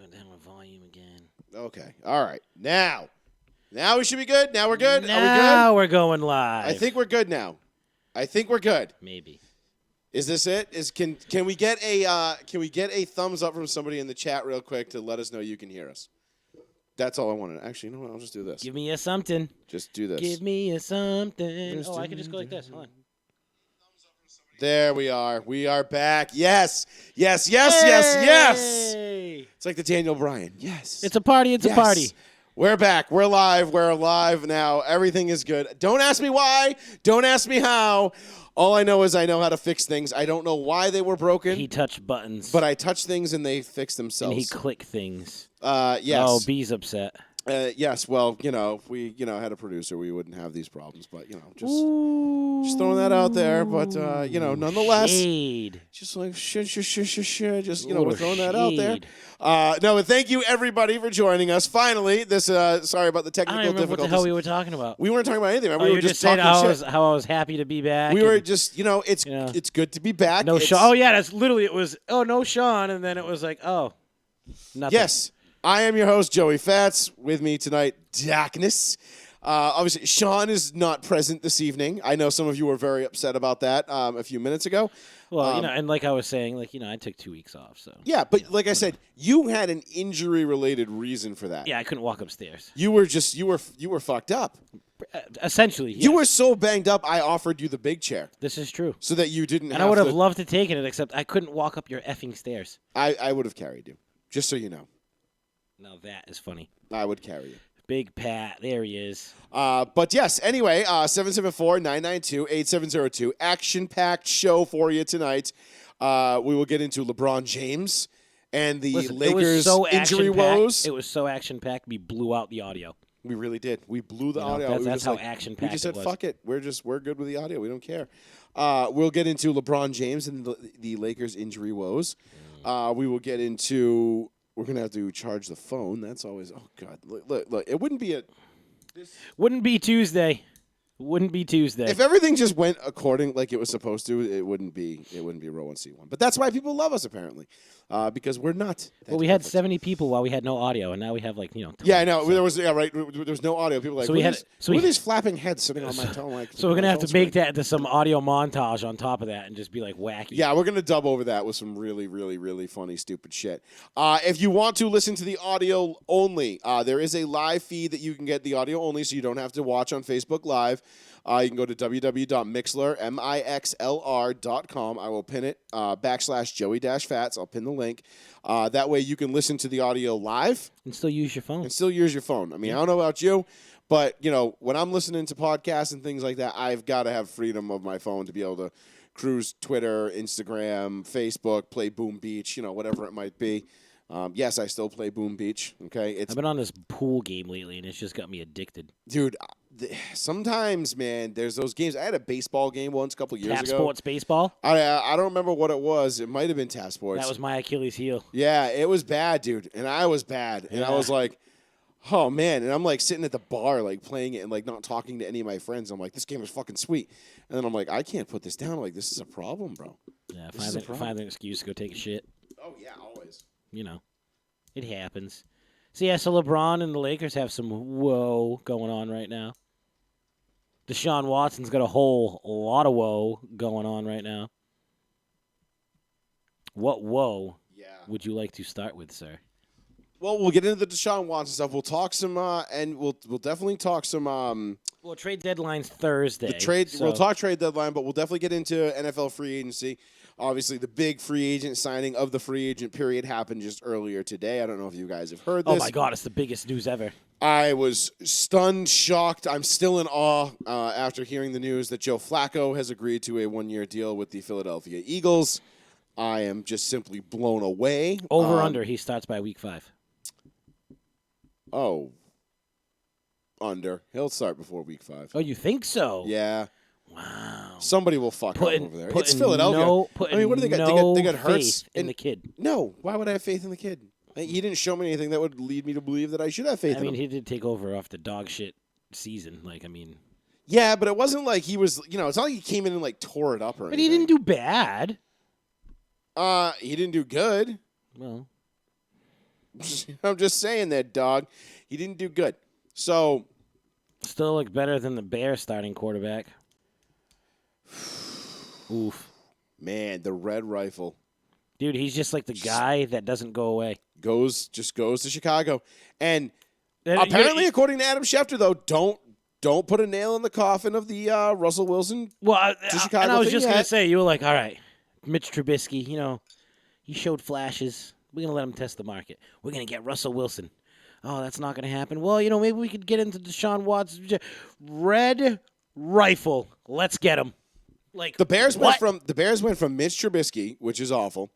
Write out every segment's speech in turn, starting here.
turn down my volume again. Okay. All right. Now we should be good. Now we're good. Now Are we good? we're going live. I think we're good now. I think we're good. Maybe. Is this it? Can we get a thumbs up from somebody in the chat real quick to let us know you can hear us? That's all I wanted. Actually, you know what? I'll just do this. Give me a something. Just do this. Give me a something. I can just go like this. Hold on. There we are. We are back. Yes. Yes, yes, yes, yes. It's like the Daniel Bryan. Yes. It's a party. It's a party. We're back. We're live. We're alive now. Everything is good. Don't ask me why. Don't ask me how. All I know is I know how to fix things. I don't know why they were broken. He touched buttons. But I touched things and they fixed themselves. And he clicked things. Yes. Oh, B's upset. Yes, well, if we, had a producer, we wouldn't have these problems. But, just throwing that out there. But, nonetheless, shade. Just like, just, we're throwing that out there. No, and thank you, everybody, for joining us. Finally, this, sorry about the technical I don't remember difficulties. what the hell we were talking about. We weren't talking about anything. We were just saying talking shit. how I was happy to be back. We were just, it's good to be back. No Sean. Oh, yeah, that's literally, it was, no Sean. And then it was like, nothing. Yes. I am your host, Joey Fats. With me tonight, Darkness. Obviously, Sean is not present this evening. I know some of you were very upset about that a few minutes ago. Well, and like I was saying, I took 2 weeks off. So yeah, but like I said, you had an injury-related reason for that. Yeah, I couldn't walk upstairs. You were fucked up. Essentially, yes. You were so banged up. I offered you the big chair. This is true. So that you didn't. And I would have loved to take it, except I couldn't walk up your effing stairs. I would have carried you, just so you know. Now that is funny. I would carry you. Big Pat. There he is. But yes, anyway, 774-992-8702. Action-packed show for you tonight. We will get into LeBron James and the Lakers injury woes. It was so action-packed, we blew out the audio. We really did. We blew the audio. That's how action-packed it was. We just said, fuck it. We're good with the audio. We don't care. We'll get into LeBron James and the Lakers injury woes. We will get into... We're going to have to charge the phone. That's always, oh, God. Look, it wouldn't be Wouldn't be Tuesday. Wouldn't be Tuesday. If everything just went according like it was supposed to, it wouldn't be row 1C1. But that's why people love us, apparently, because we're not. Well, we had 70 people while we had no audio, and now we have 20. Yeah, I know. So. There was no audio. People were like, who are these flapping heads sitting on my phone? So we're going to have to make that into some audio montage on top of that and just be wacky. Yeah, we're going to dub over that with some really, really, really funny, stupid shit. If you want to listen to the audio only, there is a live feed that you can get the audio only, so you don't have to watch on Facebook Live. You can go to www.mixlr.com. I will pin it, /Joey-Fats. I'll pin the link. That way you can listen to the audio live. And still use your phone. I mean, I don't know about you, but, when I'm listening to podcasts and things like that, I've got to have freedom of my phone to be able to cruise Twitter, Instagram, Facebook, play Boom Beach, whatever it might be. Yes, I still play Boom Beach. Okay, I've been on this pool game lately, and it's just got me addicted. Dude, sometimes, man, there's those games. I had a baseball game once a couple years ago. Tap Sports Baseball? I don't remember what it was. It might have been Tap Sports. That was my Achilles heel. Yeah, it was bad, dude. And I was bad. And I was like, oh, man. And I'm sitting at the bar playing it and not talking to any of my friends. I'm like, this game is fucking sweet. And then I'm like, I can't put this down. I'm like, this is a problem, bro. Yeah, find an excuse to go take a shit. Oh, yeah, always. It happens. So LeBron and the Lakers have some woe going on right now. Deshaun Watson's got a whole lot of woe going on right now. What woe would you like to start with, sir? Well, we'll get into the Deshaun Watson stuff. We'll talk some, and we'll definitely talk some. Well, trade deadline's Thursday. We'll talk trade deadline, but we'll definitely get into NFL free agency. Obviously, the big free agent signing of the free agent period happened just earlier today. I don't know if you guys have heard this. Oh, my God. It's the biggest news ever. I was stunned, shocked. I'm still in awe after hearing the news that Joe Flacco has agreed to a one-year deal with the Philadelphia Eagles. I am just simply blown away. Over-under, he starts by week 5. Oh. Under. He'll start before week 5. Oh, you think so? Yeah. Wow. Somebody will fuck up over there. It's Philadelphia. What do they got? They got Hurts in the kid. No. Why would I have faith in the kid? He didn't show me anything that would lead me to believe that I should have faith in him. He did take over off the dog shit season. Yeah, but it wasn't like he was, it's not like he came in and tore it up or anything. But he didn't do bad. He didn't do good. Well. I'm just saying that, dog. He didn't do good. So Still look better than the Bears starting quarterback. Oof. man, the red rifle Dude, he's just like the guy that doesn't go away. goes to Chicago. And And apparently, according to Adam Schefter, though, don't put a nail in the coffin of the Russell Wilson. Chicago and I was thing just yet. going to say, you were like, all right, Mitch Trubisky, he showed flashes. We're going to let him test the market. We're going to get Russell Wilson. Oh, that's not going to happen. Well, maybe we could get into Deshaun Watson. Red rifle. Let's get him. Like The Bears what? went from Mitch Trubisky, which is awful,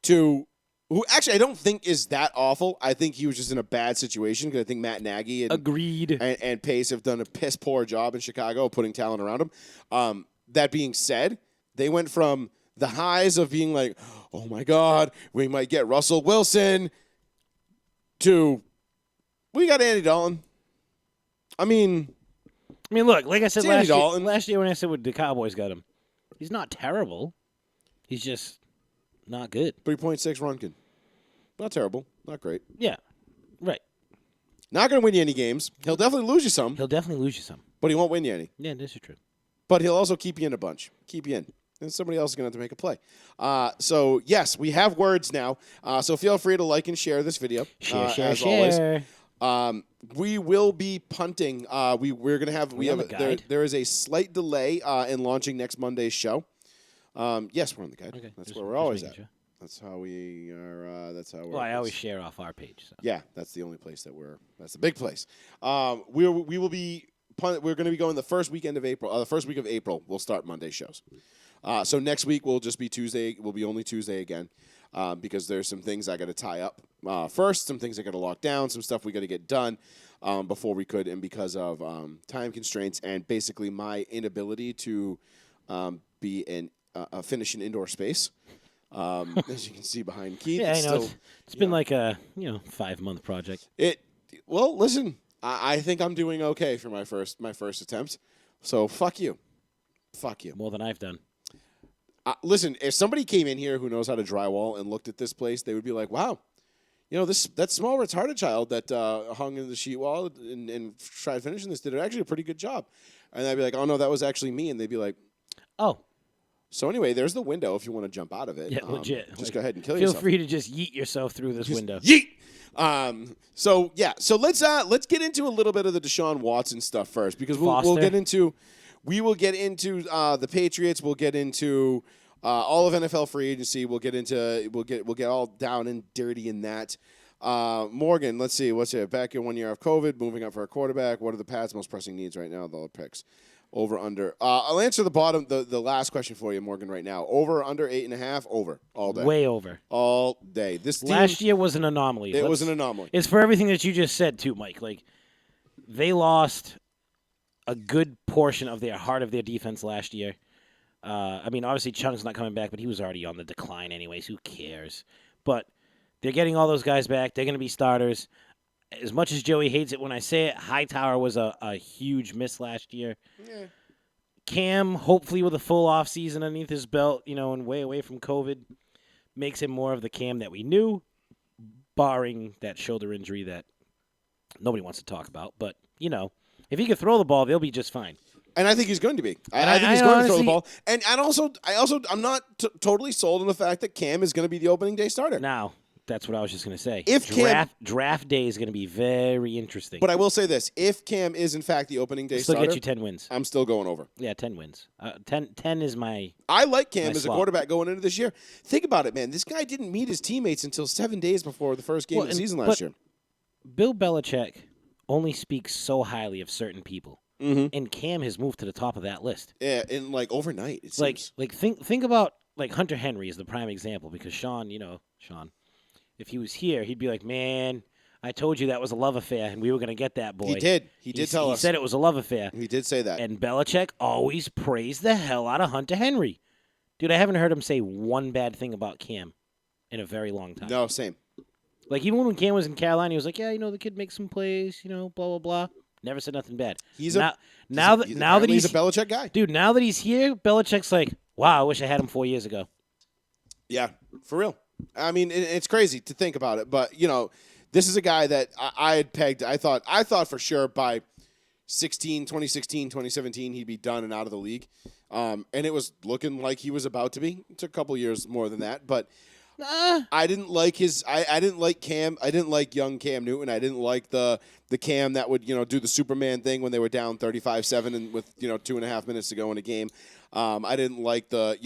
to who actually I don't think is that awful. I think he was just in a bad situation because I think Matt Nagy Agreed. and Pace have done a piss poor job in Chicago of putting talent around him. That being said, they went from the highs of being like, oh my God, we might get Russell Wilson, to we got Andy Dalton. I mean, look, like I said It's Andy Dalton. last year when I said the Cowboys got him, he's not terrible. He's just not good. 3.6 Runkin. Not terrible. Not great. Yeah, right. Not going to win you any games. He'll definitely lose you some, He'll definitely lose you some. but he won't win you any. Yeah, this is true. But he'll also keep you in a bunch. Keep you in. And somebody else is going to have to make a play. So, yes, we have words now. So feel free to like and share this video. Share. Always. We will be punting. We're going to have. We on the guide? There is a slight delay in launching next Monday's show. Yes, we're on the guide. Okay, That's just- where we're just always making at. sure. That's how we are. That's how we're. Well, I always share off our page. So. Yeah, that's the only place that we're. That's the big place. We will be. We're going to be going the first weekend of April. The first week of April, we'll start Monday shows. So next week will just be Tuesday. Will be only Tuesday again, because there's some things I got to tie up first. Some things I got to lock down. Some stuff we got to get done before we could, and because of time constraints and basically my inability to be finish an indoor space. As you can see behind Keith, Yeah, I know. still, It's been like a 5-month project. Well, listen, I think I'm doing okay for my first attempt. So fuck you. More than I've done. Listen, if somebody came in here who knows how to drywall and looked at this place, they would be like, "Wow, that small retarded child that hung in the sheet wall and tried finishing this did actually a pretty good job." And I'd be like, "Oh no, that was actually me." And they'd be like, Oh, "So anyway, there's the window if you want to jump out of it. yeah, legit. Just go ahead and kill Feel yourself. free to just yeet yourself through this window. Yeet." So let's get into a little bit of the Deshaun Watson stuff first, because we'll Foster. get into the Patriots. We'll get into all of NFL free agency. We'll get all down and dirty in that. Morgan, let's see what's it. Back in 1 year of COVID, moving up for a quarterback. What are the Pats' most pressing needs right now? The picks. Over under. I'll answer the last question for you, Morgan. Right now, over under 8.5. Over all day. Way over. All day. This team, Last year was an anomaly. it was an anomaly. It's for everything that you just said too, Mike. Like they lost a good portion of their heart of their defense last year. Obviously Chung's not coming back, but he was already on the decline anyways. Who cares? But they're getting all those guys back. They're going to be starters. As much as Joey hates it when I say it, Hightower was a huge miss last year. Yeah. Cam, hopefully with a full offseason underneath his belt, and way away from COVID, makes him more of the Cam that we knew, barring that shoulder injury that nobody wants to talk about. But, if he can throw the ball, they'll be just fine. And I think he's going to be. And I think he's going to throw the honestly- ball. I'm not totally sold on the fact that Cam is going to be the opening day starter. Now, that's what I was just going to say. If draft day is going to be very interesting. But I will say this: if Cam is in fact the opening day still starter, get you 10 wins. I'm still going over. Yeah, 10 wins. 10 is my. I like Cam as slot. a quarterback going into this year. Think about it, man. This guy didn't meet his teammates until 7 days before the first game of the season last year. Bill Belichick only speaks so highly of certain people. Mm-hmm. And Cam has moved to the top of that list. Yeah, and overnight, it seems. Think about Hunter Henry is the prime example, because Sean, if he was here, he'd be like, "Man, I told you that was a love affair, and we were going to get that boy." He did. He did tell us. He said it was a love affair. He did say that. And Belichick always praised the hell out of Hunter Henry. Dude, I haven't heard him say one bad thing about Cam in a very long time. No, same. Even when Cam was in Carolina, he was like, "Yeah, the kid makes some plays, blah blah blah." Never said nothing bad. Now that he's a Belichick guy. Dude, now that he's here, Belichick's like, "Wow, I wish I had him 4 years ago." Yeah, for real. I mean, it's crazy to think about it, but this is a guy that I had pegged. I thought for sure by 2016, 2017, he'd be done and out of the league. And it was looking like he was about to be. It took a couple years more than that, but I didn't like I didn't like Cam. I didn't like young Cam Newton. I didn't like the Cam that would do the Superman thing when they were down 35-7 and with 2.5 minutes to go in a game. I didn't like the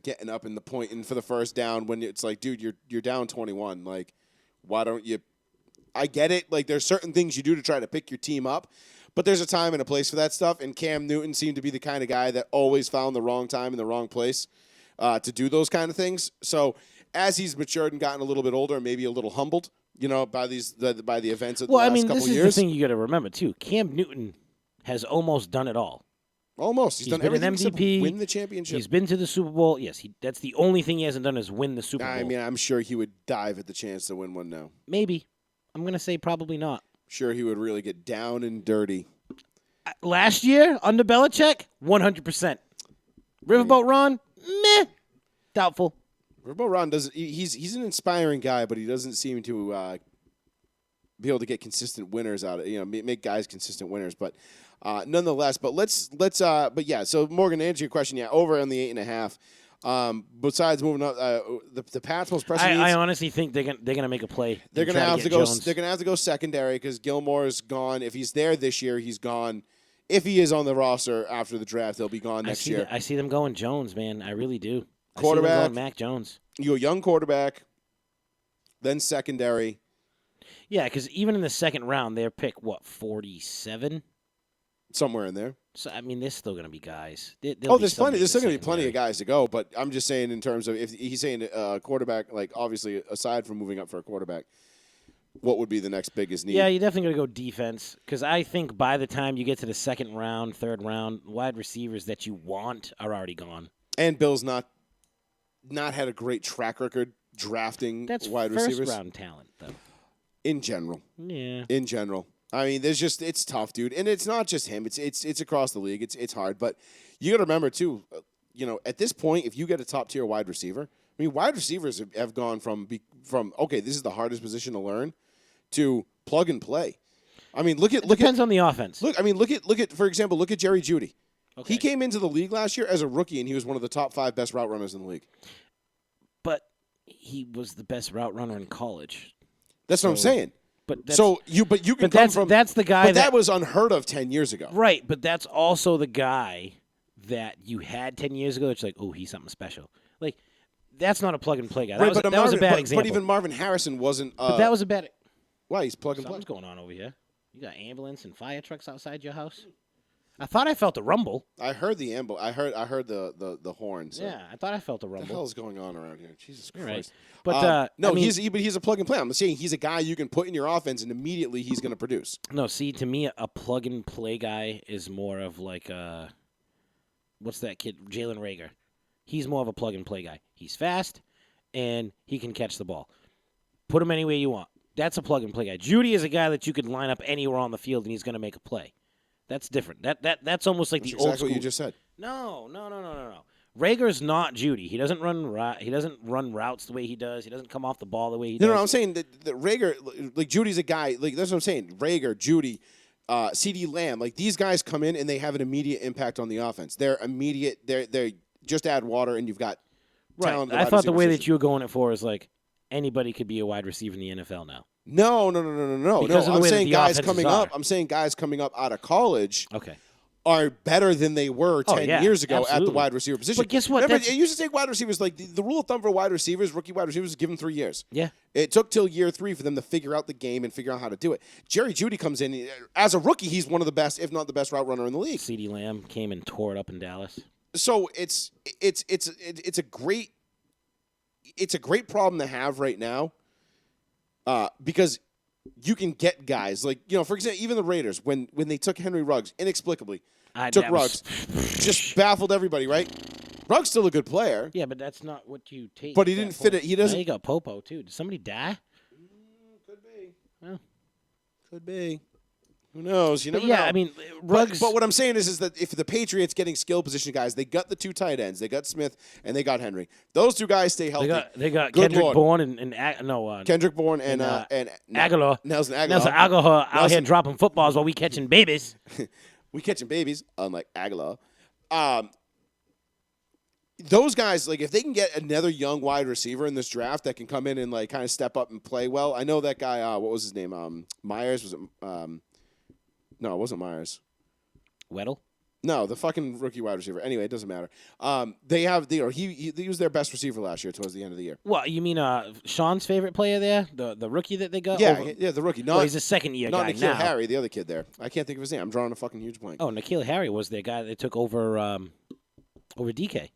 getting up in the point and for the first down when it's like, dude, you're down 21. Like, why don't you? I get it. Like, there's certain things you do to try to pick your team up. But there's a time and a place for that stuff, and Cam Newton seemed to be the kind of guy that always found the wrong time in the wrong place to do those kind of things. So as he's matured and gotten a little bit older, maybe a little humbled, by the events of the last couple years. This is the thing you got to remember too. Cam Newton has almost done it all. Almost, he's done been everything an MVP, except win the championship. He's been to the Super Bowl. Yes, that's the only thing he hasn't done is win the Super Bowl. I mean, I'm sure he would dive at the chance to win one now. Maybe. I'm gonna say probably not. Sure, he would really get down and dirty. Last year, under Belichick, 100%. Riverboat Ron, meh. Doubtful. Riverboat Ron doesn't. He's an inspiring guy, but he doesn't seem to be able to get consistent winners out of make guys consistent winners. But nonetheless, but yeah. So Morgan, to answer your question, yeah, over on the 8.5. Besides moving up, the Pats most pressing needs. I honestly think they're gonna make a play. They're gonna have to go. Jones. They're gonna have to go secondary because Gilmore is gone. If he's there this year, he's gone. If he is on the roster after the draft, he'll be gone next year. I see them going Jones, man. I really do. Quarterback, I see them going Mac Jones. You a young quarterback, then secondary. Yeah, because even in the second round, they're pick 47, somewhere in there. So I mean, there's still going to be guys. There's plenty. There's still going to be plenty of guys to go. But I'm just saying, in terms of if he's saying quarterback, like obviously aside from moving up for a quarterback, what would be the next biggest need? Yeah, you're definitely going to go defense because I think by the time you get to the second round, third round, wide receivers that you want are already gone. And Bill's not had a great track record drafting wide receivers. That's first round talent, though. In general. Yeah. In general. I mean, it's tough, dude, and it's not just him. It's across the league. It's hard, but you got to remember too. At this point, if you get a top tier wide receiver, I mean, wide receivers have gone from okay, this is the hardest position to learn, to plug and play. I mean, depends on the offense. Look at for example, look at Jerry Jeudy. Okay. He came into the league last year as a rookie, and he was one of the top 5 best route runners in the league. But he was the best route runner in college. That's what I'm saying. But that's the guy. But that was unheard of 10 years ago. Right, but that's also the guy that you had 10 years ago. That's like, oh, he's something special. Like, that's not a plug and play guy. That was a bad example. But even Marvin Harrison wasn't. But that was a bad. Why he's plug and play? Something's going on over here. You got ambulance and fire trucks outside your house. I thought I felt a rumble. I heard the I heard the horns. So. Yeah, I thought I felt a rumble. What the hell is going on around here? Jesus Christ! Right. But no, he's a plug and play. I'm saying he's a guy you can put in your offense and immediately he's going to produce. No, see, to me, a plug and play guy is more of like what's that kid? Jalen Reagor. He's more of a plug and play guy. He's fast and he can catch the ball. Put him anywhere you want. That's a plug and play guy. Jeudy is a guy that you could line up anywhere on the field and he's going to make a play. That's different. That's almost like the old school. Exactly what you just said. No. Reagor's not Jeudy. He doesn't run routes the way he does. He doesn't come off the ball the way he does. No, I'm saying that Reagor, like Judy's a guy. Like that's what I'm saying. Reagor, Jeudy, CD Lamb, like these guys come in and they have an immediate impact on the offense. They're immediate. They're just add water and you've got talent. Right. I thought the way that you were going it for is like anybody could be a wide receiver in the NFL now. No. I'm saying guys coming up. I'm saying guys coming up out of college. Okay. Are better than they were 10 years ago absolutely. at the wide receiver position. But guess what? Remember, it used to take wide receivers, like the rule of thumb for wide receivers, rookie wide receivers, is give them 3 years. Yeah. It took till year 3 for them to figure out the game and figure out how to do it. Jerry Jeudy comes in. As a rookie, he's one of the best, if not the best route runner in the league. CD Lamb came and tore it up in Dallas. So it's a great problem to have right now because you can get guys like, for example, even the Raiders, when they took Henry Ruggs, inexplicably, just baffled everybody, right? Ruggs still a good player. Yeah, but that's not what you take. But he didn't fit it. He doesn't. Now you got Popo, too. Did somebody die? Could be. Well. Could be. Who knows? You But never yeah, know. I mean, Ruggs. But what I'm saying is that if the Patriots getting skill position guys, they got the 2 tight ends, they got Smith and they got Henry. Those 2 guys stay healthy. they got Good Kendrick Lord. Bourne and Kendrick Bourne and Aguilar. Nelson Aguilar. Nelson Aguilar out here Nelson- dropping footballs while we catching babies. We catching babies, unlike Aguilar. Those guys, like, if they can get another young wide receiver in this draft that can come in and like kind of step up and play well. I know that guy. What was his name? Myers was it? No, it wasn't Myers. Weddle. No, the fucking rookie wide receiver. Anyway, it doesn't matter. They have he was their best receiver last year towards the end of the year. What you mean? Sean's favorite player there, the rookie that they got. Yeah, over, yeah, the rookie. well, he's a second year not guy N'Keal now. Harry, the other kid there. I can't think of his name. I'm drawing a fucking huge blank. Oh, N'Keal Harry was their guy that took over DK.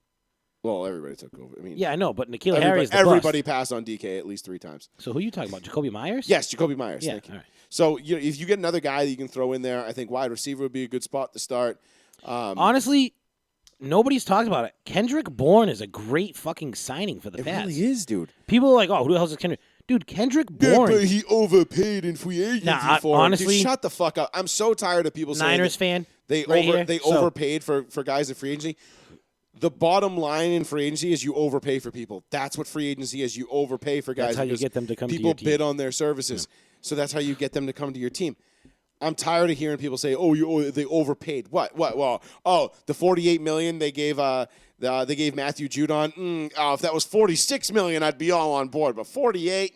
Well, everybody took over. I mean, Yeah, I know, but N'Keal Harry is the everybody bust. passed on DK at least 3 times. So who are you talking about? Jacoby Myers? Yes, Jacoby Myers. Yeah. Thank you. All right. So if you get another guy that you can throw in there, I think wide receiver would be a good spot to start. Honestly, nobody's talked about it. Kendrick Bourne is a great fucking signing for the Pats. really is, dude. People are like, oh, who the hell's this Kendrick? Dude, Kendrick Bourne. he overpaid in free agency for him. honestly, Dude, shut the fuck up. I'm so tired of people saying Niners that fan. they right overpaid for guys in free agency. The bottom line in free agency is you overpay for people. That's what free agency is. You overpay for guys. That's how you because get them to come to people your team. bid on their services. So that's how you get them to come to your team. I'm tired of hearing people say, they overpaid." What? Well, the $48 million they gave Matthew Judon. If that was $46 million, I'd be all on board. But 48,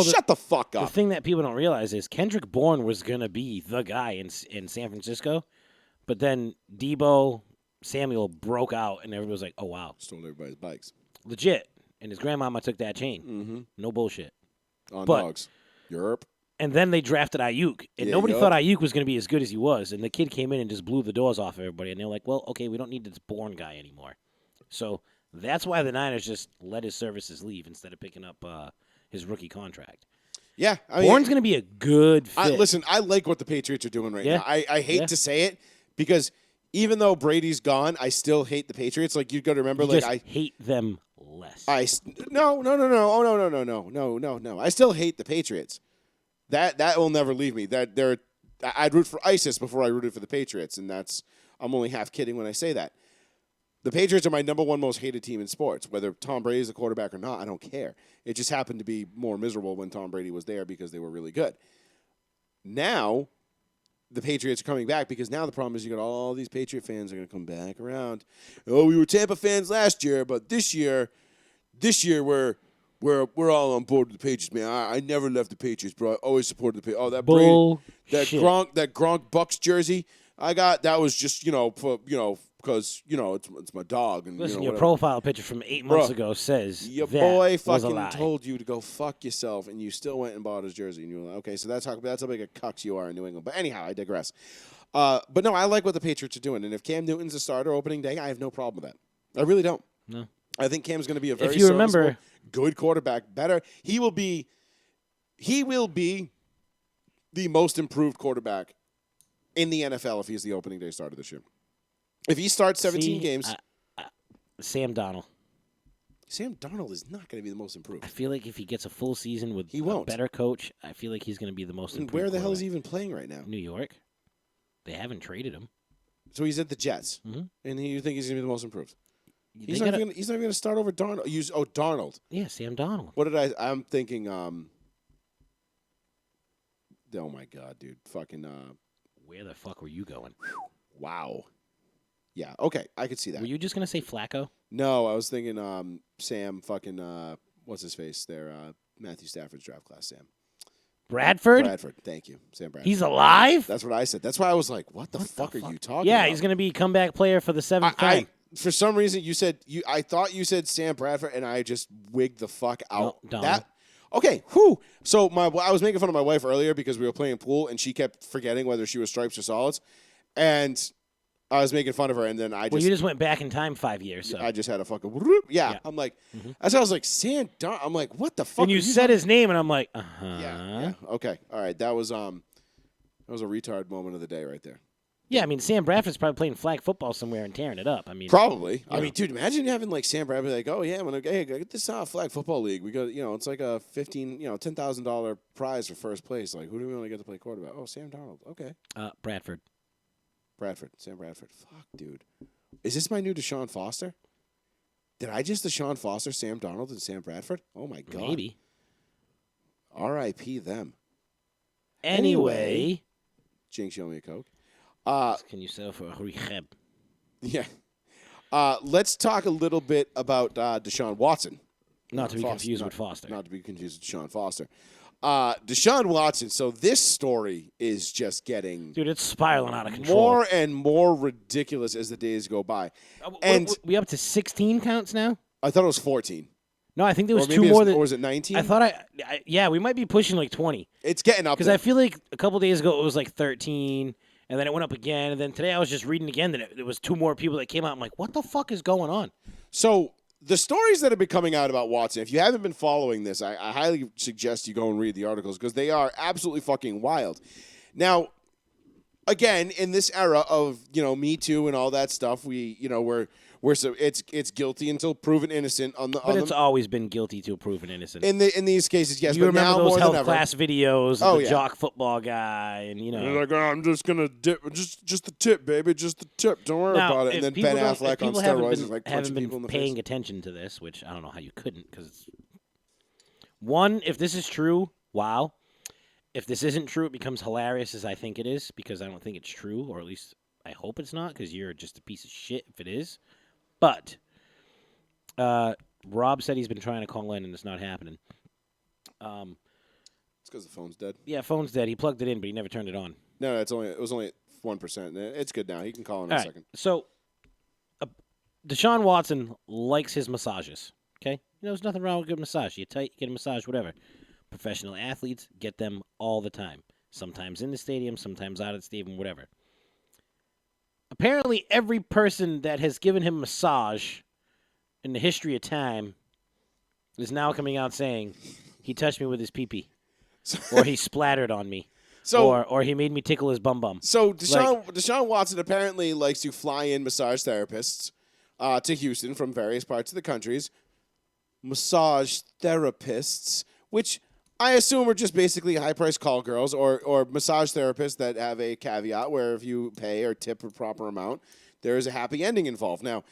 shut the fuck up. The thing that people don't realize is Kendrick Bourne was gonna be the guy in San Francisco, but then Debo Samuel broke out, and everybody was like, "Oh wow, Stole everybody's bikes legit." And his grandmama took that chain. Mm-hmm. No bullshit. on But- dogs. Europe. And then they drafted Ayuk, and Yeah, nobody yup. thought Ayuk was going to be as good as he was. And the kid came in and just blew the doors off everybody. And they're like, well, okay, we don't need this Bourne guy anymore. So that's why the Niners just let his services leave instead of picking up his rookie contract. Yeah, I mean, Bourne's going to be a good fit. listen, I like what the Patriots are doing right Yeah. now. I hate Yeah. to say it because even though Brady's gone, I still hate the Patriots. Like you got to remember, You like just hate them less. no. Oh no. I still hate the Patriots. That will never leave me. I'd root for ISIS before I rooted for the Patriots, and I'm only half kidding when I say that. The Patriots are my number 1 most hated team in sports. Whether Tom Brady is the quarterback or not, I don't care. It just happened to be more miserable when Tom Brady was there because they were really good. Now, the Patriots are coming back because now the problem is you got all these Patriot fans are going to come back around. Oh, we were Tampa fans last year, but this year we're all on board with the Patriots, man. I never left the Patriots, bro. I always supported the Patriots. Oh, that Brady, that Gronk Bucks jersey I got, that was just because it's my dog. And Listen, your your profile picture from 8 months ago says your that boy was a fucking lie. told you to go fuck yourself, and you still went and bought his jersey, and you were like, okay, so that's how big a cucks you are in New England. But anyhow, I digress. But no, I like what the Patriots are doing, and if Cam Newton's a starter opening day, I have no problem with that. I really don't. No. I think Cam's going to be a very If you remember, serviceable, good quarterback. Better, he will be the most improved quarterback in the NFL if he's the opening day starter this year. If he starts 17 games, Sam Darnold. Sam Darnold is not going to be the most improved. I feel like if he gets a full season with He a won't. better coach, I feel like he's going to be the most And improved. where the hell is he quarterback. even playing right now? New York. They haven't traded him. So he's at the Jets, Mhm. and you think he's going to be the most improved? They He's not gotta- even going to start over Darnold. Darnold. Yeah, Sam Darnold. What did I'm thinking. Oh my god, dude! Fucking. Where the fuck were you going? Wow. Yeah. Okay, I could see that. Were you just going to say Flacco? No, I was thinking Sam fucking what's his face there? Matthew Stafford's draft class, Sam. Bradford? Thank you. Sam Bradford. He's alive? That's what I said. That's why I was like, what the fuck are you talking Yeah, about? he's going to be comeback player for the seventh time. For some reason I thought you said Sam Bradford and I just wigged the fuck out. No, Donald. Okay, whew. So I was making fun of my wife earlier because we were playing pool and she kept forgetting whether she was stripes or solids. And I was making fun of her, and then Well, you just went back in time 5 years. So. I just had a fucking whoop. Yeah. Yeah. I'm like, as I was like, Sam, I'm like, what the fuck? And you are said his name, and I'm like, Yeah. Okay. All right. That was a retard moment of the day right there. Yeah, I mean, Sam Bradford's probably playing flag football somewhere and tearing it up. I mean, Probably. I Yeah. mean, dude, imagine having like Sam Bradford like, oh yeah, hey, get this flag football league. We got, it's like a $10,000 prize for first place. Like, who do we want to get to play quarterback? Oh, Sam Darnold. Okay. Bradford. Sam Bradford. Fuck, dude. Is this my new Deshaun Foster? Did I just Deshaun Foster, Sam Darnold, and Sam Bradford? Oh my god. Maybe. R.I.P. them. Anyway. Jinx, you owe me a Coke. Can you sell for a rehab? Yeah. Let's talk a little bit about Deshaun Watson. Not to be confused with Foster. Not to be confused with Deshaun Foster. Deshaun Watson. So this story is just getting Dude, it's spiraling out of control. more and more ridiculous as the days go by. And we up to 16 counts now? I thought it was 14. No, I think there was Or maybe two more. or was it 19? I thought yeah, we might be pushing like 20. It's getting up Because there. I feel like a couple days ago it was like 13, and then it went up again, and then today I was just reading again that there was two more people that came out. I'm like, what the fuck is going on? So the stories that have been coming out about Watson, if you haven't been following this, I highly suggest you go and read the articles because they are absolutely fucking wild. Now, again, in this era of Me Too and all that stuff, it's guilty until proven innocent on the. But it's always been guilty to proven innocent. In these cases, yes. You but remember now those more health than ever. class videos Oh, of the yeah. jock football guy, and They're like, I'm just gonna dip, just the tip, baby, just the tip. Don't worry Now, about it. if And then people Ben don't- if Affleck on people haven't steroids been- is like haven't punching been people in the paying face. attention to this, which I don't know how you couldn't, because it's one. If this is true, wow. If this isn't true, it becomes hilarious as I think it is, because I don't think it's true, or at least I hope it's not, because you're just a piece of shit if it is. But Rob said he's been trying to call in and it's not happening. It's because the phone's dead. Yeah, phone's dead. He plugged it in, but he never turned it on. No, it was only 1%. It's good now. He can call in All a right. second. So, Deshaun Watson likes his massages. Okay, there's nothing wrong with a good massage. You tight, you get a massage, whatever. Professional athletes get them all the time. Sometimes in the stadium, sometimes out of the stadium, whatever. Apparently, every person that has given him a massage in the history of time is now coming out saying he touched me with his pee-pee, or he splattered on me, or he made me tickle his bum. So Deshaun Watson apparently likes to fly in massage therapists to Houston from various parts of the countries. Massage therapists, which I assume are just basically high-priced call girls or massage therapists that have a caveat where if you pay or tip a proper amount, there is a happy ending involved. Now,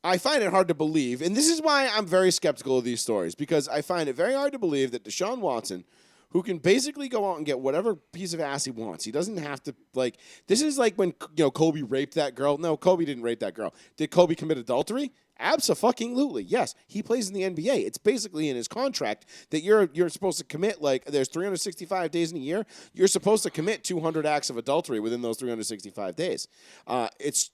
I find it hard to believe, and this is why I'm very skeptical of these stories, because I find it very hard to believe that Deshaun Watson, who can basically go out and get whatever piece of ass he wants. He doesn't have to, this is like when, Kobe raped that girl. No, Kobe didn't rape that girl. Did Kobe commit adultery? Abso-fucking-lutely. Yes, he plays in the NBA. It's basically in his contract that you're supposed to commit, there's 365 days in a year. You're supposed to commit 200 acts of adultery within those 365 days. It's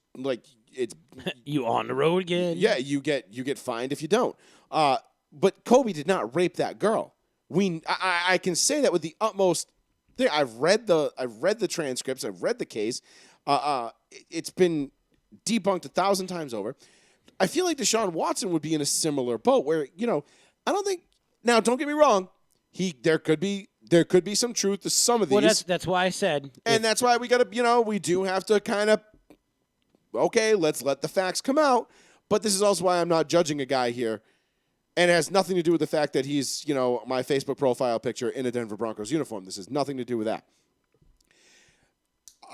You on the road again? yeah, you get fined if you don't. But Kobe did not rape that girl. I can say that with the utmost thing. I've read the transcripts. I've read the case. It's been debunked 1,000 times over. I feel like Deshaun Watson would be in a similar boat where I don't think. Now, don't get me wrong. There could be some truth to some of these. Well, that's why I said, and that's why we got to we do have to kind of. Okay, let's let the facts come out. But this is also why I'm not judging a guy here. And it has nothing to do with the fact that he's, my Facebook profile picture in a Denver Broncos uniform. This has nothing to do with that.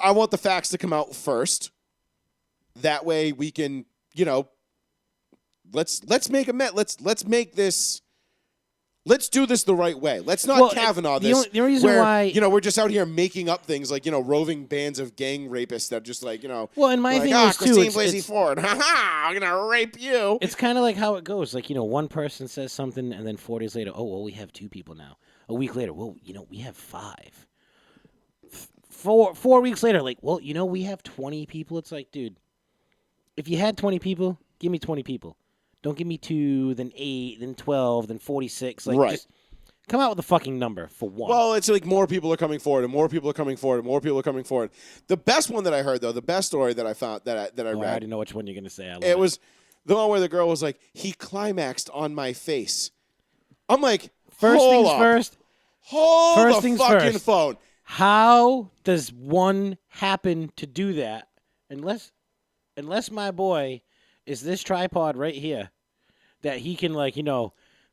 I want the facts to come out first. That way we can, let's make let's make this. Let's do this the right way. Let's not Kavanaugh this. The reason where, why we're just out here making up things like roving bands of gang rapists that just Well, and my thing is too, Christine Blasey Ford, I'm gonna rape you. It's kind of like how it goes. One person says something, and then 4 days later, oh well, we have 2 people now. A week later, well, we have 5. 4 weeks later, we have 20 people. It's like, dude, if you had 20 people, give me 20 people. Don't give me 2, then 8, then 12, then 46. Right. Just come out with a fucking number for one. Well, it's like more people are coming forward, and more people are coming forward, and more people are coming forward. The best one that I heard, though, the best story that I found that I I read, already know which one you're gonna say. I love it was the one where the girl was like, he climaxed on my face. I'm like, First hold things up. first. Hold First the things fucking first. phone. How does one happen to do that? Unless my boy is this tripod right here that he can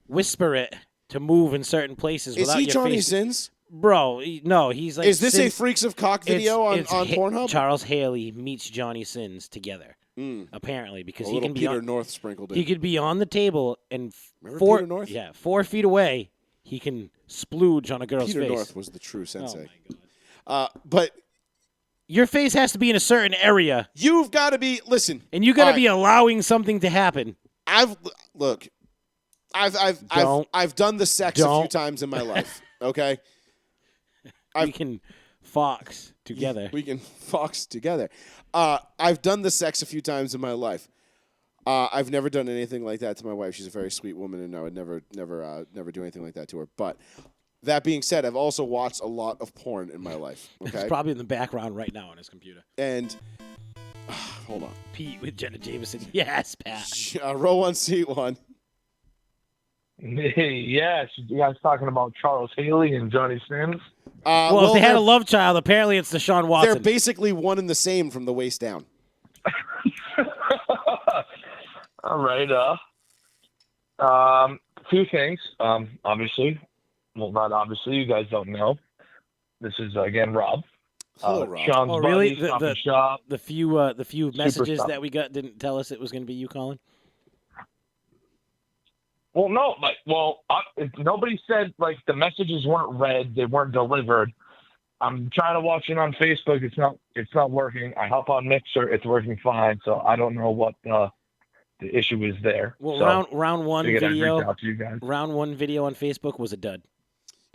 whisper it to move in certain places Is without he your Johnny face. Sins? Bro, no, he's like. Is this a Freaks of Cock video on Pornhub? Charles Haley meets Johnny Sins together, apparently, because A he little can be Peter on, North sprinkled in. he could be on the table and Remember Peter North? 4 feet away, he can splooge on a girl's Peter face. North was the true sensei. Oh my god! But Your face has to be in a certain area, you've got to be and you got to all be allowing something to happen. I've done the sex a few times in my life. Okay. We can fox together. We can fox together. I've done the sex a few times in my life. I've never done anything like that to my wife. She's a very sweet woman, and I would never do anything like that to her. But that being said, I've also watched a lot of porn in my life. Okay, It's probably in the background right now on his computer. And hold on, Pete with Jenna Jameson. Yes, Pat. Row one, seat one. Yes, you guys talking about Charles Haley and Johnny Sins? Well, if they had a love child, apparently it's Deshaun Watson. They're basically one and the same from the waist down. All right. A few things. Obviously, well, not obviously. You guys don't know. This is again Rob. Hello, Rob. Sean's Oh, really? buddy, Stop and Shop. The few messages stuff. that we got didn't tell us it was going to be you calling? Well, no, nobody said the messages weren't read, they weren't delivered. I'm trying to watch it on Facebook. It's not working. I hop on Mixer, it's working fine. So I don't know what the issue is there. Well, so, round one figured I'd reach video. out to you guys. Round one video on Facebook was a dud.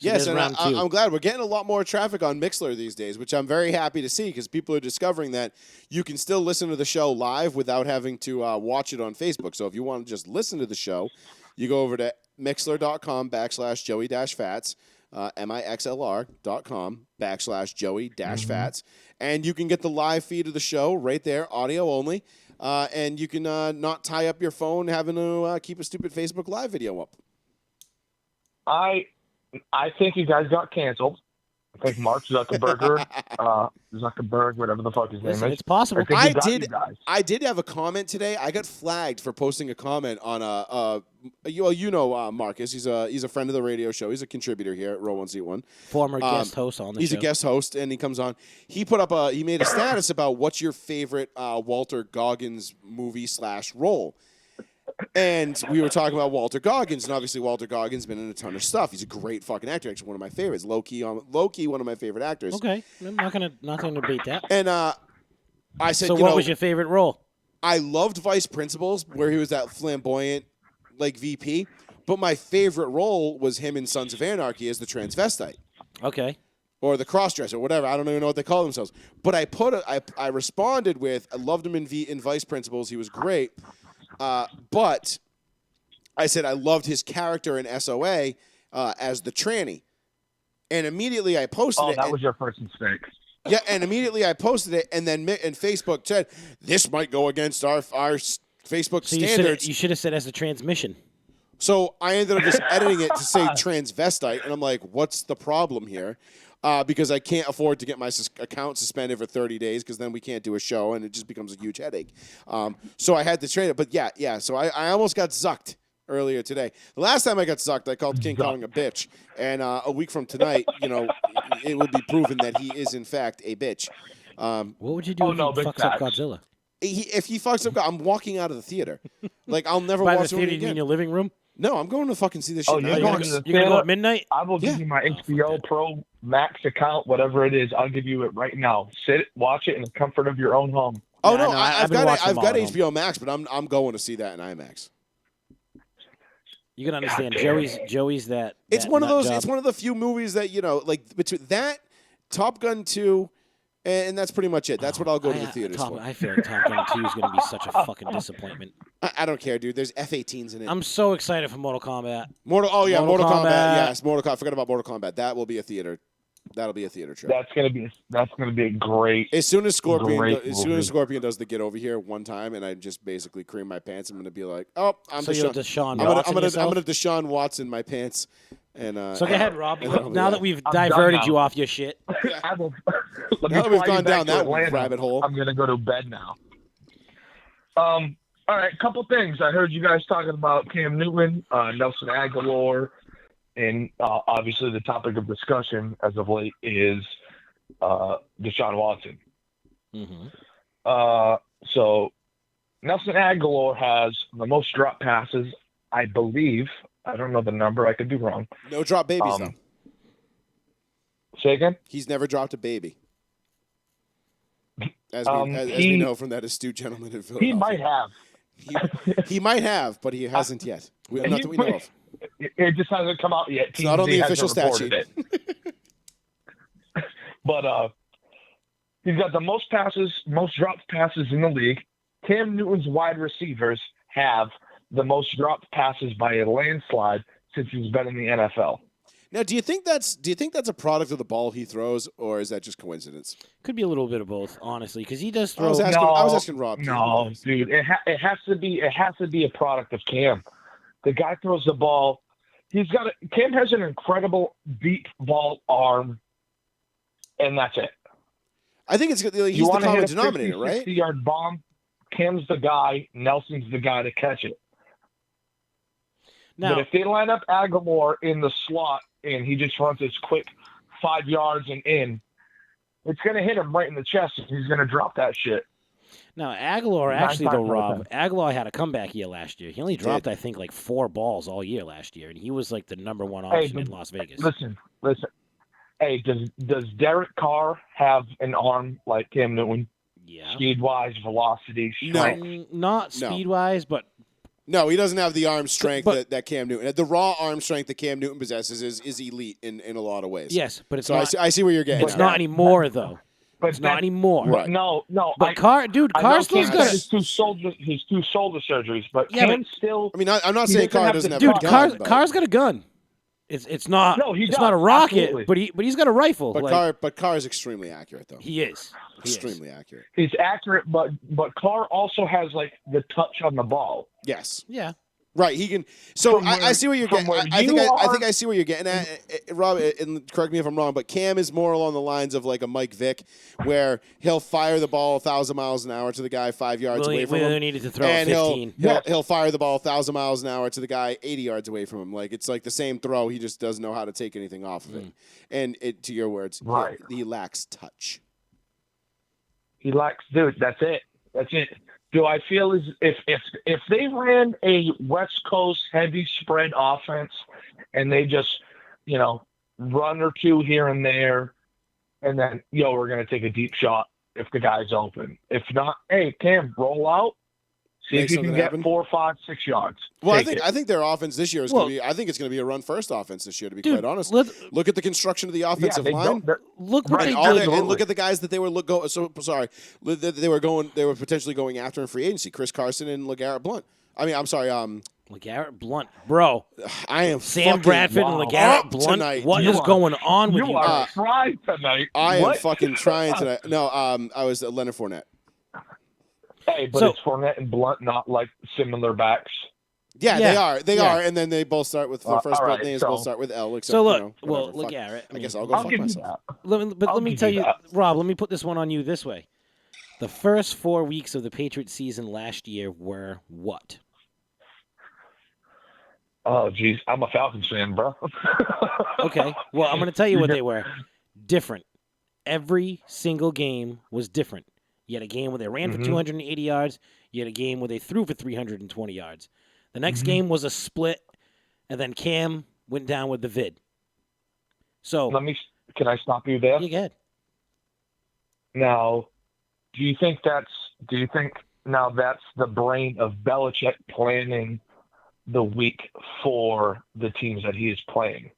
So Yes, there's and round two. I'm glad we're getting a lot more traffic on Mixler these days, which I'm very happy to see because people are discovering that you can still listen to the show live without having to watch it on Facebook. So if you want to just listen to the show, you go over to mixler.com/Joey-Fats, mixlr.com/Joey-Fats, and you can get the live feed of the show right there, audio only, and you can not tie up your phone having to keep a stupid Facebook Live video up. I think you guys got canceled. I think Mark Zuckerberg, whatever the fuck his name is. It's possible. I think you guys. I did have a comment today. I got flagged for posting a comment on Marcus. He's a friend of the radio show. He's a contributor here at Row One Seat One. Former guest host on the show. He's a guest host, and he comes on. He made a status about what's your favorite Walter Goggins movie / role. And we were talking about Walter Goggins, and obviously Walter Goggins has been in a ton of stuff. He's a great fucking actor. Actually, one of my favorites. Low key, one of my favorite actors. Okay, I'm not gonna debate that. And I said, so what was your favorite role? I loved Vice Principals, where he was that flamboyant, VP. But my favorite role was him in Sons of Anarchy as the transvestite. Okay. Or the crossdresser, whatever. I don't even know what they call themselves. But I responded with, I loved him in Vice Principals. He was great. But I said I loved his character in SOA as the tranny. And immediately I posted it. Oh, that was your first mistake. Yeah, and immediately I posted it, and then Facebook said, this might go against our Facebook standards. You should have said as the transmission. So I ended up just editing it to say transvestite, and I'm like, what's the problem here? Because I can't afford to get my account suspended for 30 days because then we can't do a show and it just becomes a huge headache. So I had to trade it. But yeah. So I almost got zucked earlier today. The last time I got zucked, I called King Kong a bitch. And a week from tonight, it will be proven that he is in fact a bitch. What would you do if he fucks up Godzilla? If he fucks up, I'm walking out of the theater. I'll never By watch the it theater, again. you mean your living room? No, I'm going to fucking see this shit. Oh, you're going to the You're gonna go at midnight? I will give you my HBO Pro Max account, whatever it is. I'll give you it right now. Sit, watch it in the comfort of your own home. Oh Yeah, no, I know. I've been got watching them all at HBO Max, but I'm going to see that in IMAX. You can understand Joey's that. It's that one of nut those. job. It's one of the few movies that between that, Top Gun 2, and that's pretty much it. That's what I'll go to the theaters for. I feel like Top Gun 2 is going to be such a fucking disappointment. I don't care, dude. There's F-18s in it. I'm so excited for Mortal Kombat. Mortal Kombat. Kombat. Yes, Mortal Kombat. Forgot about Mortal Kombat. That will be a theater. That'll be a theater trip. That's gonna be a great. As soon as Scorpion movie. does the get over here one time, and I just basically cream my pants, I'm gonna be like, oh, I'm So you're Deshaun. Deshaun I'm Watson gonna yourself? Deshaun Watson my pants, And So go ahead, Rob. and Now that we've I'm done diverted now. you off your shit. Let me Now that we've fly you gone back down to that Atlanta. rabbit hole. I'm gonna go to bed now. All right, couple things. I heard you guys talking about Cam Newton, Nelson Aguilar, and obviously the topic of discussion as of late is Deshaun Watson. Mm-hmm. So Nelson Aguilar has the most drop passes, I believe. I don't know the number. I could be wrong. No drop babies, though. Say again? He's never dropped a baby. As we know from that astute gentleman in Philadelphia. He might have. He might have, but he hasn't yet. Not that we know of. It just hasn't come out yet. It's not on the official stat sheet. But he's got the most dropped passes in the league. Cam Newton's wide receivers have the most dropped passes by a landslide since he's been in the NFL. Now, do you think that's a product of the ball he throws, or is that just coincidence? Could be a little bit of both, honestly, because he does throw. I was asking Rob. No, dude, it has to be a product of Cam. The guy throws the ball. Cam has an incredible deep ball arm, and that's it. I think he's the common denominator, right? 60-yard bomb. Cam's the guy. Nelson's the guy to catch it. Now, but if they line up Aguilar in the slot and he just runs his quick 5 yards and in, it's going to hit him right in the chest and he's going to drop that shit. Now, Aguilar actually, though, Rob, Aguilar had a comeback year last year. He only dropped, I think, like 4 balls all year last year, and he was like the number one option in Las Vegas. Listen. Hey, does Derek Carr have an arm like Cam Newton? Yeah. Speed-wise, velocity, strength? No, not speed-wise, but... No, he doesn't have the arm strength that Cam Newton. The raw arm strength that Cam Newton possesses is elite in a lot of ways. Yes, but it's not. I see where you're getting. It's not anymore, though. But it's not anymore. Right. No. But Carr still's got his two shoulder surgeries, but Cam still. I mean, I'm not saying Carr doesn't have a gun. Dude, Carr's got a gun. It's not. No, it's not a rocket, absolutely. but he's got a rifle. But Carr is extremely accurate, though. He is extremely accurate. He's accurate, but Carr also has like the touch on the ball. Yes. Yeah. Right, he can. So I see where you're getting. I think I see where you're getting at, Rob. And correct me if I'm wrong, but Cam is more along the lines of like a Mike Vick, where he'll fire the ball 1,000 miles an hour to the guy 5 yards away from him. Needed to throw and 15. He'll fire the ball 1,000 miles an hour to the guy 80 yards away from him. Like it's like the same throw. He just doesn't know how to take anything off of it. And to your words, right. He lacks touch. He lacks, dude. That's it. That's it. Do I feel as if they ran a West Coast heavy spread offense and they just, run or two here and there, and then, we're going to take a deep shot if the guy's open. If not, hey, Cam, roll out. See if you can get 4, 5, 6 yards. Well, I think their offense this year is going to be. I think it's going to be a run-first offense this year. To be quite honest, look at the construction of the offensive line. Look what they did, and look at the guys that they were They were potentially going after in free agency. Chris Carson and LeGarrette Blount. LeGarrette Blount, bro. I am Sam Bradford and LeGarrette Blount. Tonight. What is going on with you? You are trying tonight. I am fucking trying tonight. No, I was Leonard Fournette. Hey, but it's Fournette and Blunt not like similar backs. Yeah, they are. They are, and then they both start with their first names. Both start with L. Except, LeGarrette. I guess I'll go fuck myself. Let me tell you, Rob. Let me put this one on you this way. The first 4 weeks of the Patriots season last year were what? Oh, geez, I'm a Falcons fan, bro. Okay, well, I'm going to tell you what they were. Different. Every single game was different. You had a game where they ran for 280 yards. You had a game where they threw for 320 yards. The next game was a split, and then Cam went down with the vid. So can I stop you there? You can. Now, do you think that's the brain of Belichick planning the week for the teams that he is playing?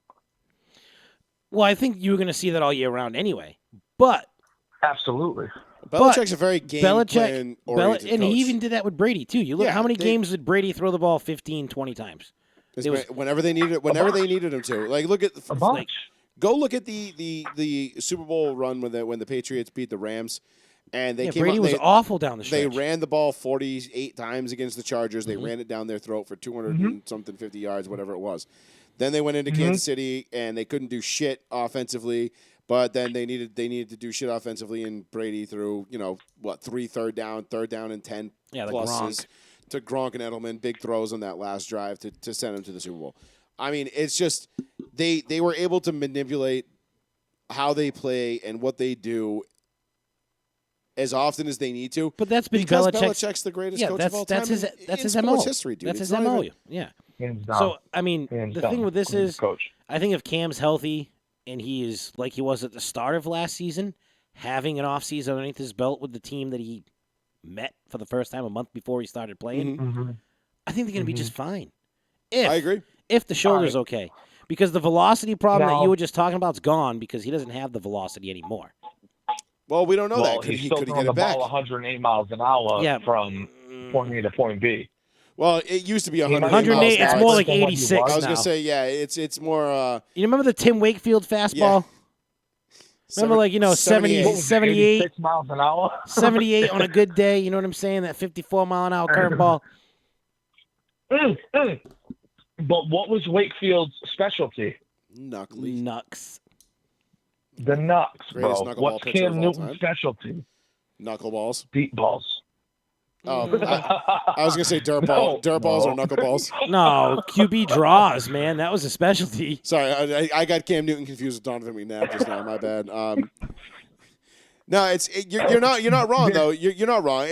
Well, I think you were going to see that all year round anyway. But absolutely. Belichick's a very game-plan-oriented coach. And he even did that with Brady, too. You look, how many games did Brady throw the ball 15, 20 times? Whenever they needed him to. Like, look at go look at the Super Bowl run when the Patriots beat the Rams. And they came Brady out, was awful down the They stretch. ran the ball 48 times against the Chargers. They ran it down their throat for 200 and something 50 yards, whatever it was. Then they went into Kansas City and they couldn't do shit offensively. But then they needed to do shit offensively, and Brady threw 3 third down and 10 the pluses to Gronk and Edelman, big throws on that last drive to send him to the Super Bowl. I mean, it's just they were able to manipulate how they play and what they do as often as they need to. But that's been because Belichick's the greatest coach of all time. That's his in MO. sports history, dude. That's It's his not MO. even- Yeah. Hands down. So I mean, Hands the down. thing with this He's is, coach. I think if Cam's healthy and he is like he was at the start of last season, having an offseason underneath his belt with the team that he met for the first time a month before he started playing, I think they're going to be just fine. I agree. If the shoulder's okay. Because the velocity problem that No. you were just talking about is gone because he doesn't have the velocity anymore. Well, we don't know that. He's He still could throwing get the it back. ball 108 miles an hour from point A to point B. Well, it used to be 108 108, miles an it's hour. more like That's what he 86 was. I was now. gonna say, yeah, it's more. You remember the Tim Wakefield fastball? Remember, 78. 78, 86 miles an hour. 78 on a good day, you know what I'm saying? That 54-mile-an-hour curveball. But what was Wakefield's specialty? Knuckly. Knucks. The knucks, Greatest bro. knuckleball What's pitcher of Cam all Newton's time. specialty? Knuckleballs. Deep balls. Oh, I was gonna say dirt balls or knuckleballs. No, QB draws, man. That was a specialty. Sorry, I got Cam Newton confused with Donovan McNabb just now. My bad. No, you're not wrong though. You're not wrong.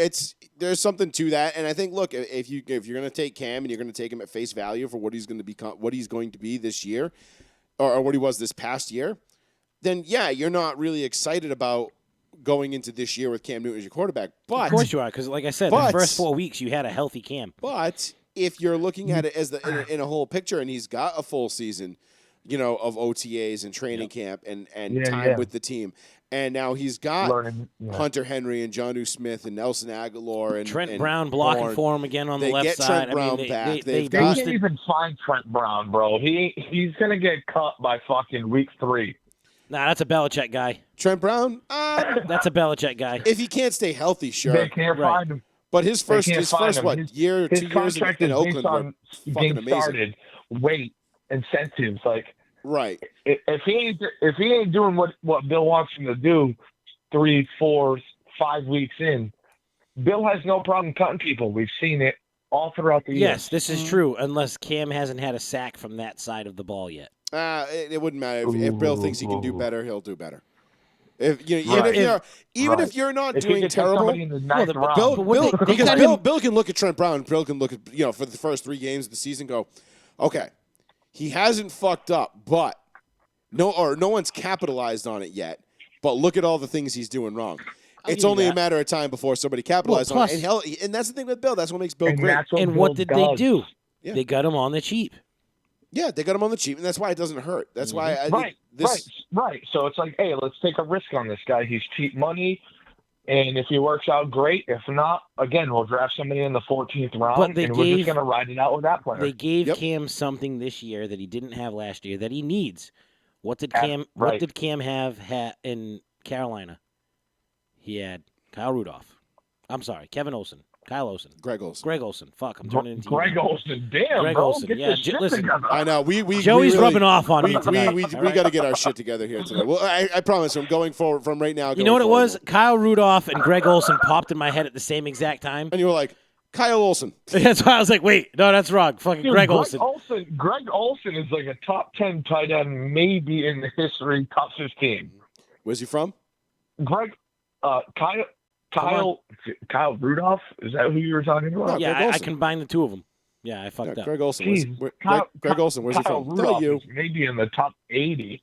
There's something to that, and I think look, if you're gonna take Cam and you're gonna take him at face value for what he's going to become, what he's going to be this year, or what he was this past year, then yeah, you're not really excited about going into this year with Cam Newton as your quarterback. But Of course you are, because like I said, the first 4 weeks you had a healthy Cam. But if you're looking at it as in a whole picture, and he's got a full season, of OTAs and training camp and time with the team, and now he's got Hunter Henry and Jonnu Smith and Nelson Aguilar and Trent and Brown blocking Horn. for him again on the They left get side. Trent Brown they, back. They, They've They got- can't even find Trent Brown, bro. He's gonna get cut by fucking week 3. Nah, that's a Belichick guy. Trent Brown. That's a Belichick guy. If he can't stay healthy, sure. They can't Right. find him. But his They first can't find him. what His year, 2 years contract in is Oakland based were on fucking game amazing. started, weight, incentives. Like Right. if he ain't doing what Bill wants him to do, 3, 4, 5 weeks in, Bill has no problem cutting people. We've seen it all throughout the year. Yes, this is true, unless Cam hasn't had a sack from that side of the ball yet. It wouldn't matter if Bill thinks he can do better, he'll do better. If Right. if you're not If he doing could take terrible, somebody in the ninth round, Bill can look at Trent Brown. Bill can look at for the first 3 games of the season, go, okay, he hasn't fucked up, but no one's capitalized on it yet. But look at all the things he's doing wrong. It's only a matter of time before somebody capitalizes on it. And that's the thing with Bill. That's what makes Bill great. And what did they do? Yeah. They got him on the cheap. Yeah, they got him on the cheap, and that's why it doesn't hurt. That's why I right. So it's like, hey, let's take a risk on this guy. He's cheap money, and if he works out, great. If not, again, we'll draft somebody in the 14th round, and we're just going to ride it out with that player. They gave Cam something this year that he didn't have last year that he needs. What did Cam have in Carolina? He had Kyle Rudolph. I'm sorry, Kevin Olsen. Kyle Olsen. Greg Olsen. Greg Olsen. Fuck, I'm turning into Greg Olsen. Damn, Greg bro. Olsen. Get Yeah, this shit listen. together. I know. Joey's rubbing off on we, me tonight. We got to get our shit together here tonight. Well, I promise. From going forward, from right now. You know what it was? Kyle Rudolph and Greg Olsen popped in my head at the same exact time. And you were like, Kyle Olsen. That's why I was like, wait, no, that's wrong. Fucking Dude, Greg Olsen. Greg Olsen is like a top 10 tight end, maybe in the history, top 15. Where's he from? Kyle Rudolph? Is that who you were talking about? Yeah, I combined the two of them. Yeah, I fucked up. Greg Olsen. Greg Olsen, where's he Kyle from? Rudolph Tell you. is maybe in the top 80.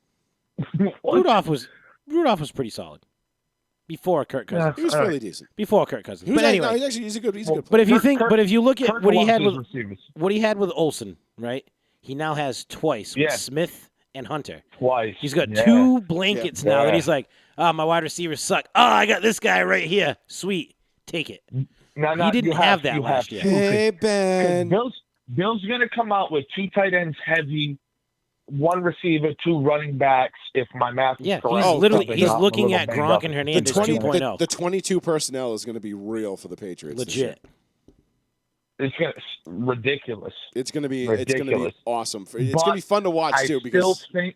Rudolph was pretty solid before Kirk Cousins. He was fairly decent. Before Kirk Cousins. But anyway, he's a good player. But if you look at Kirk what he loves had his with receivers. what he had with Olsen, right? He now has twice with Smith and Hunter. Twice. He's got 2 blankets now that he's like, my wide receivers suck. I got this guy right here. Sweet. Take it. No, he didn't have that last year. Hey, Ben. Bill's going to come out with 2 tight ends heavy one receiver, two running backs. If my math is Yeah, correct. he's literally Something he's I'm a looking little at banged Gronk up. and The Hernandez 20, 2.0. the 22 personnel is going to be real for the Patriots this year. Legit. It's ridiculous. It's going to be Ridiculous. awesome. It's going But to be fun to watch I too still because think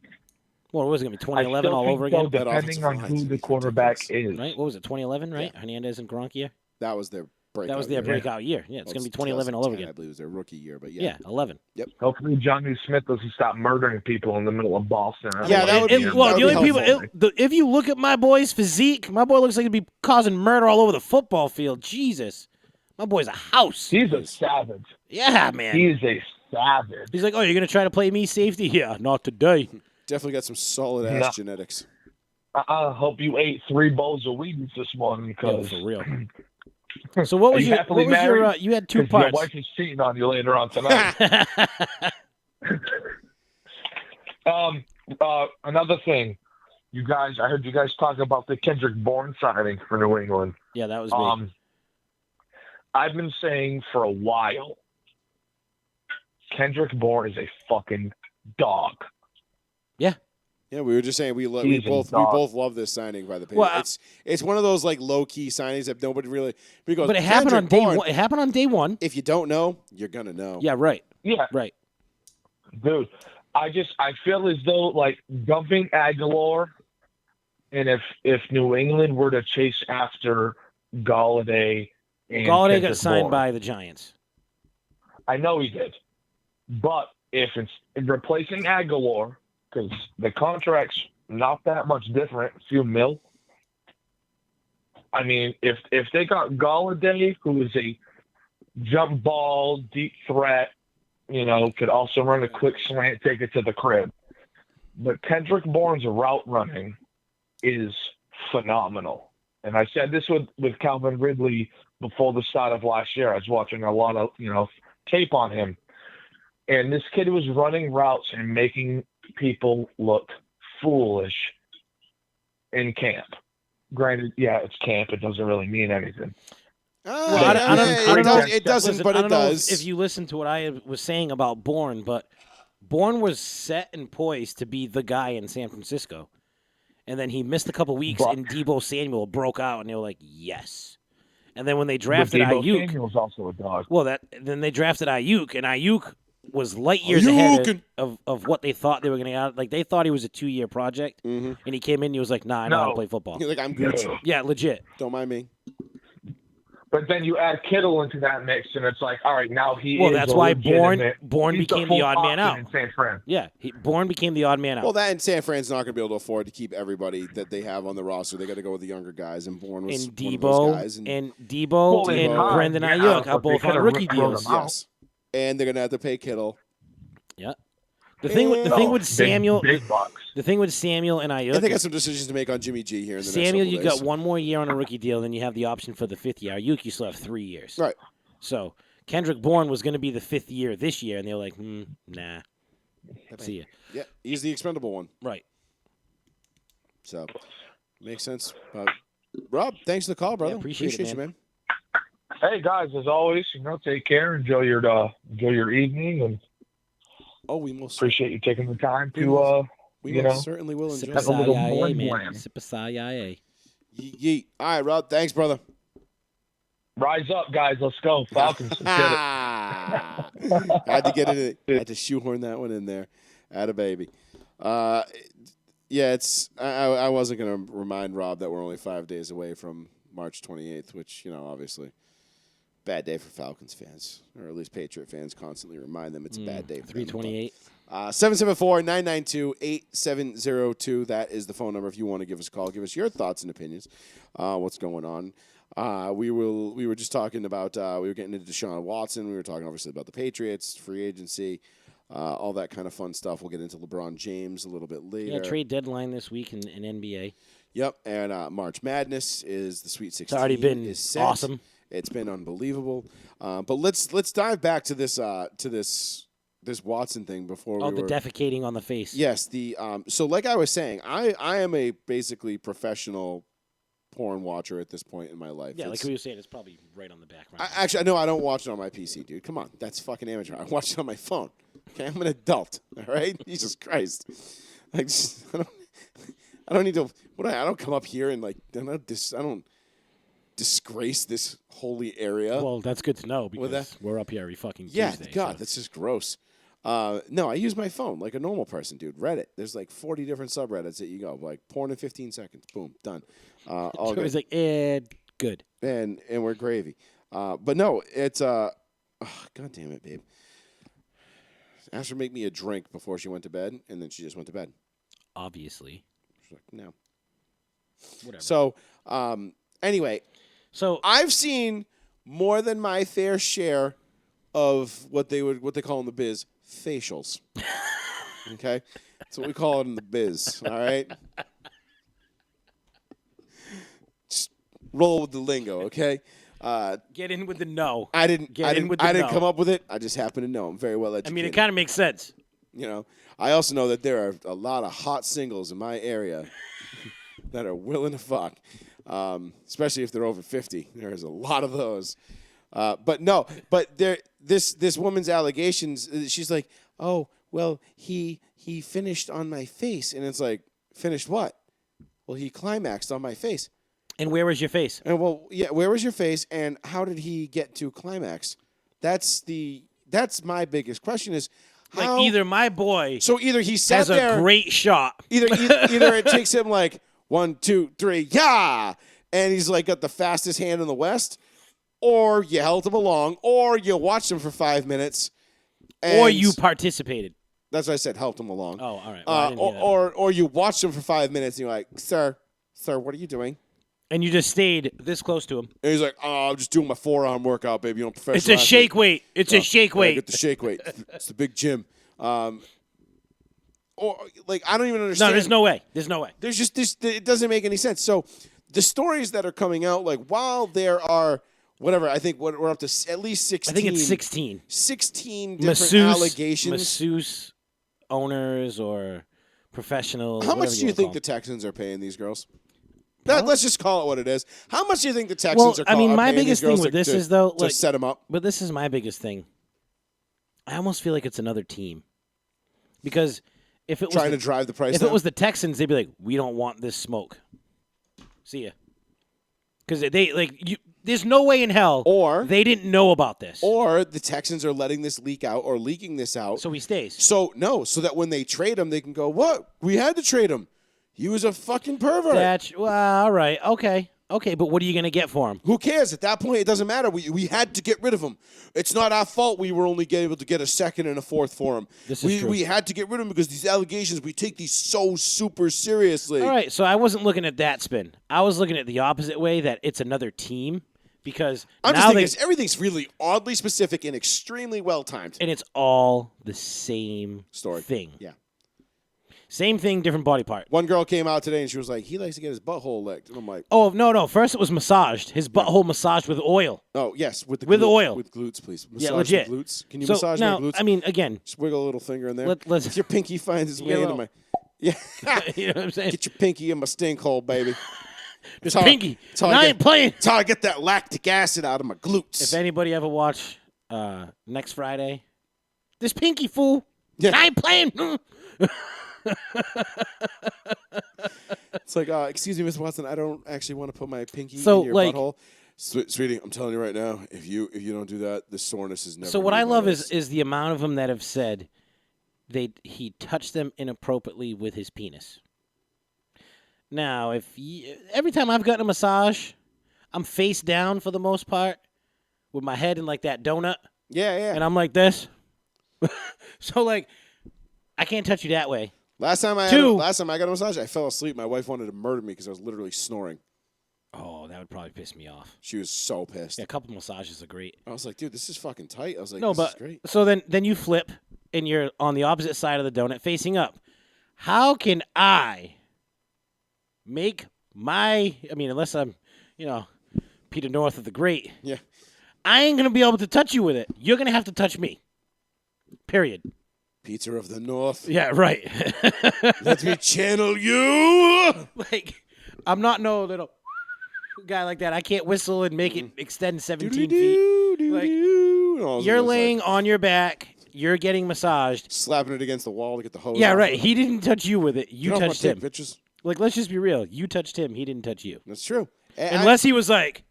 What was it going to be, I 2011 still all think over though, again? That depending offensive on line's who the ridiculous. quarterback is. Right? What was it, 2011, right? Yeah. Hernandez and Gronk year? that was their breakout. That was their year. breakout year. Yeah, it's going to be 2011 all over 2010, again. I believe it was their rookie year, but Yeah, 11. Hopefully, Johnny Smith doesn't stop murdering people in the middle of Boston. Yeah, that would be- Well, that the would only be people. helpful. If you look at my boy's physique, my boy looks like he'd be causing murder all over the football field. Jesus, my boy's a house. He's a savage. Yeah, man. He is a savage. He's like, oh, you're gonna try to play me safety? Yeah, not today. Definitely got some solid ass genetics. I hope you ate 3 bowls of Wheaties this morning. Yo, Cause for real. So what was you your? happily What was your? married? You had 2 Your parts. wife is cheating on you later on tonight. Another thing, you guys. I heard you guys talk about the Kendrick Bourne signing for New England. Yeah, that was me. I've been saying for a while, Kendrick Bourne is a fucking dog. Yeah, we were just saying we He's a both dog. love this signing by the Patriots. Well, it's one of those like low key signings that nobody really because But it happened on Kendrick day Bourne, one. It happened on day one. If you don't know, you're gonna know. Yeah, right. Yeah, Right. dude. I feel as though like dumping Aguilar, and if New England were to chase after Galladay and Galladay got Kendrick signed Bourne, by the Giants. I know he did, but if it's replacing Aguilar, because the contract's not that much different, a few mil. I mean, if they got Galladay, who is a jump ball, deep threat, could also run a quick slant, take it to the crib. But Kendrick Bourne's route running is phenomenal. And I said this with Calvin Ridley before the start of last year. I was watching a lot of, tape on him. And this kid was running routes and making people look foolish in camp. Granted, yeah, it's camp. It doesn't really mean anything. I don't know. It doesn't, Listen, but I it don't know does. if you listen to what I was saying about Bourne, but Bourne was set and poised to be the guy in San Francisco. And then he missed a couple weeks, and Deebo Samuel broke out, and they were like, yes. And then when they drafted Deebo Ayuk, Samuel's also a dog. well, then they drafted Ayuk, and Ayuk was light years ahead of what they thought they were going to get. Like, they thought he was a 2-year project, and he came in and he was like, nah, I know how to play football. You're like, I'm good. Yeah, legit. Don't mind me. But then you add Kittle into that mix, and it's like, all right, now he Well, is that's a why legitimate- Bourne he's became full the odd man option out. in San Fran. Yeah, Bourne became the odd man out. Well, that and San Fran's not going to be able to afford to keep everybody that they have on the roster. They got to go with the younger guys, and Bourne was and one of those Debo guys. and Well, in and time, Brendan yeah, Ayuk are but they both on could've rookie wrote deals. them out. Yes, and they're going to have to pay Kittle. Yeah. The thing with Samuel, big bucks. the thing with Samuel and Ayuk, And they got some decisions to make on Jimmy G here in the Samuel, next you couple got one more year on a rookie deal, then you have the option for the 5th year. Ayuk, you still have 3 years. Right. So Kendrick Bourne was going to be the 5th year this year, and they were like, nah. See ya. Yeah, he's the expendable one. Right. So, makes sense. Rob, thanks for the call, brother. Yeah, appreciate it, you, man. Hey guys, as always, take care, enjoy your evening, and we most appreciate you taking the time to certainly will enjoy. have a little Sip-a-si-yi-ay, man. blam. Sip-a-si-yi-ay. Yeet. All right, Rob. Thanks, brother. Rise up, guys. Let's go, Falcons. Let's get it. Had to get it. Had to shoehorn that one in there. Atta baby. Yeah, it's. I wasn't gonna remind Rob that we're only 5 days away from March 28th, which obviously, bad day for Falcons fans, or at least Patriot fans. Constantly remind them it's a bad day. 328. 774-992-8702. That is the phone number if you want to give us a call. Give us your thoughts and opinions. What's going on? We were just talking about we were getting into Deshaun Watson. We were talking obviously about the Patriots, free agency, all that kind of fun stuff. We'll get into LeBron James a little bit later. Yeah, trade deadline this week in NBA. Yep, and March Madness is the Sweet 16. It's already been set. awesome. It's been unbelievable. But let's dive back to this this Watson thing before the defecating on the face. Yes, so like I was saying, I am a basically professional porn watcher at this point in my life. Yeah, like It's- we were saying, it's probably right on the background. Actually, no, I don't watch it on my PC, dude. Come on, that's fucking amateur. I watch it on my phone. Okay, I'm an adult. All right, Jesus Christ. I don't need to. I don't come up here and like. I don't disgrace this holy area. Well, that's good to know because that- we're up here every fucking Yeah, Tuesday. God, so. that's just gross. No, I use my phone like a normal person, dude. Reddit. There's like 40 different subreddits that you go like porn in 15 seconds. Boom, done. All So it's good. like, good. And we're gravy. But no, it's God damn it, babe. Asked her to make me a drink before she went to bed, and then she just went to bed. Obviously. She's like, no. Whatever. So, anyway, So I've seen more than my fair share of what they call in the biz facials. Okay, that's what we call it in the biz. All right, just roll with the lingo. Okay, get in with the no. I didn't no. come up with it. I just happen to know. I'm very well I educated. mean, it kind of makes sense. You know, I also know that there are a lot of hot singles in my area that are willing to fuck, especially if they're over 50. There's a lot of those. But this woman's allegations, she's like, oh, well, he finished on my face. And it's like, finished what? Well, he climaxed on my face. And where was your face? And well, yeah, where was your face and how did he get to climax? That's my biggest question is, how, Like either my boy so either he sat has there, a great shot. either it takes him like 1, 2, 3, yeah, and he's like got the fastest hand in the West, or you held him along, or you watched him for 5 minutes, and Or you participated. that's what I said, helped him along. Oh, all right. Well, I didn't hear that. Or you watched him for 5 minutes, and you're like, sir, what are you doing? And you just stayed this close to him. And he's like, oh, I'm just doing my forearm workout, baby. You know, professional. It's a athlete. shake weight. It's a shake Yeah, weight. get the shake weight. It's the big gym. Or like I don't even No, understand. there's no way. There's no way. There's just this. It doesn't make any sense. So the stories that are coming out, like while there are whatever, I think we're up to at least 16. I think it's 16. 16 different allegations. Masseuse owners or professionals. How much do you think the Texans are paying these girls? Let's just call it what it is. How much do you think the Texans are? I mean, my paying these biggest thing girls with this to, is though, to like, set them up. but this is my biggest thing. I almost feel like it's another team because if it was Trying to drive the price if down? it was the Texans, they'd be like, we don't want this smoke. See ya. Because they like you. There's no way in hell Or- they didn't know about this. Or the Texans are letting this leak out or leaking this out. So he stays. So that when they trade him, they can go, what? We had to trade him. He was a fucking pervert. That's well, all right, okay, but what are you gonna get for him? Who cares? At that point, it doesn't matter. We had to get rid of him. It's not our fault we were only able to get a second and a fourth for him. This is true. We had to get rid of him because these allegations, we take these so super seriously. All right, so I wasn't looking at that spin. I was looking at the opposite way that it's another team because I'm now just thinking everything's really oddly specific and extremely well timed. and it's all the same Story. thing. Yeah. Same thing, different body part. One girl came out today and she was like, he likes to get his butthole licked. And I'm like, Oh no! First it was massaged. His butthole massaged with oil. oh, yes. With oil. With glutes, please. Yeah, Massage legit. the glutes. Can you So massage now, my glutes? I mean, again, Just wiggle a little finger in there. let's. If your pinky finds its way into Yellow. my... Yeah. You know what I'm saying? Get your pinky in my stink hole, baby. Just how- pinky. that's how I And I get- ain't playing. That's how I get that lactic acid out of my glutes. If anybody ever watch next Friday, this pinky fool. Yeah. I ain't playing. It's like, excuse me, Miss Watson, I don't actually want to put my pinky So, in your like- butthole. Sweetie, I'm telling you right now, if you don't do that, the soreness is never. So what I leave my love legs. is the amount of them that have said he touched them inappropriately with his penis. Now, every time I've gotten a massage, I'm face down for the most part, with my head in like that donut, yeah. and I'm like this. So like, I can't touch you that way. Last time I got a massage, I fell asleep. My wife wanted to murder me because I was literally snoring. Oh, that would probably piss me off. She was so pissed. Yeah, a couple massages are great. I was like, dude, this is fucking tight. I was like, No, this is but great. so then you flip and you're on the opposite side of the donut facing up. How can I make unless I'm, Peter North of the Great, Yeah. I ain't going to be able to touch you with it. You're going to have to touch me. Period. Pizza of the North. Yeah, right. Let me channel you. Like, I'm not no little guy like that. I can't whistle and make it extend 17 feet. Like, you're laying on your back. You're getting massaged. Slapping it against the wall to get the hose. Yeah, off right. it. He didn't touch you with it. You Get off my touched dick, him. bitches. Like, let's just be real. You touched him. He didn't touch you. That's true. Unless he was like,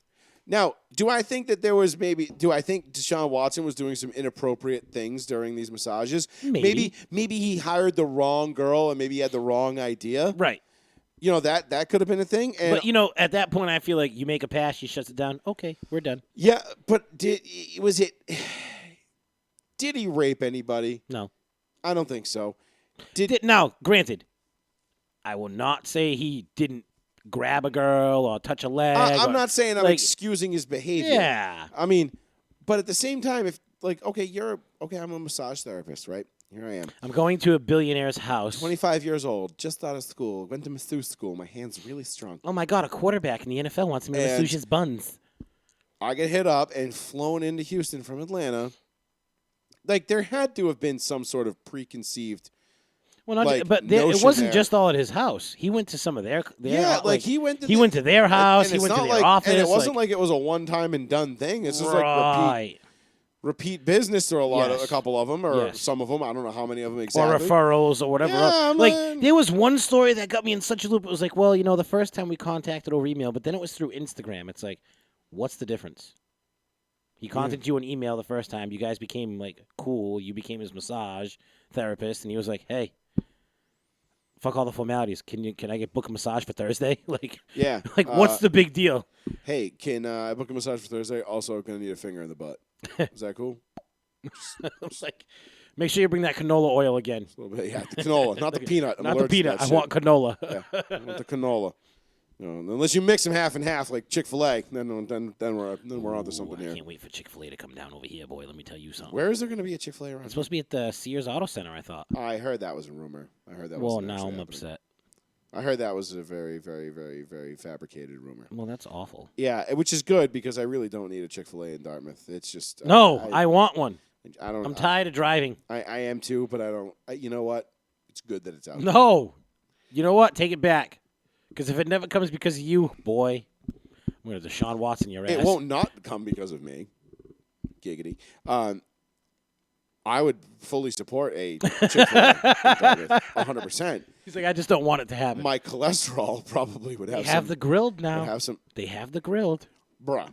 Now, do I think that do I think Deshaun Watson was doing some inappropriate things during these massages? Maybe. Maybe he hired the wrong girl and maybe he had the wrong idea. right. You know, that could have been a thing. And But, at that point, I feel like you make a pass, she shuts it down. Okay, we're done. yeah, but did he rape anybody? No. I don't think so. Now, granted, I will not say he didn't grab a girl or touch a leg. I'm or, not saying I'm like, excusing his behavior. Yeah. I mean, but at the same time, if I'm a massage therapist, right? Here I am. I'm going to a billionaire's house. 25 years old, just out of school, went to masseuse school. My hand's really strong. Oh, my God, a quarterback in the NFL wants me to massage his buns. I get hit up and flown into Houston from Atlanta. Like, there had to have been some sort of preconceived. Well, like, but it wasn't just all at his house. He went to some of their he went to their house. He went to their office. And it wasn't like it was a one-time and done thing. It's just like repeat business for a couple of them, or some of them. I don't know how many of them exactly. Or referrals or whatever. Yeah, man. There was one story that got me in such a loop. It was like, well, the first time we contacted over email, but then it was through Instagram. It's like, what's the difference? He contacted you on email the first time. You guys became, like, cool. You became his massage therapist, and he was like, hey, fuck all the formalities. Can I book a massage for Thursday? Like, yeah. What's the big deal? Hey, can I book a massage for Thursday? Also, going to need a finger in the butt. Is that cool? It's like, make sure you bring that canola oil again. A little bit, yeah. The canola, not the peanut. I'm Not the allergic to peanut. that I shit. want canola. Yeah, I want the canola. Unless you mix them half and half like Chick-fil-A, then we're onto something I here. can't wait for Chick-fil-A to come down over here, boy. Let me tell you something. Where is there going to be a Chick-fil-A around? It's supposed to be at the Sears Auto Center, I thought. I heard that was a rumor. Well, now I'm upset. I heard that was a very, very, very, very fabricated rumor. Well, that's awful. Yeah, which is good because I really don't need a Chick-fil-A in Dartmouth. It's just No, I want one. I don't. I'm tired of driving. I am too, but I don't. You know what? It's good that it's out. No. You know what? Take it back. Because if it never comes because of you, boy, I'm going to Deshaun Watson your ass. It won't not come because of me. Giggity. I would fully support a Chick-fil-A in Dartmouth, 100%. He's like, I just don't want it to happen. My cholesterol probably would have They have the grilled now. Would have some. They have the grilled. Bruh.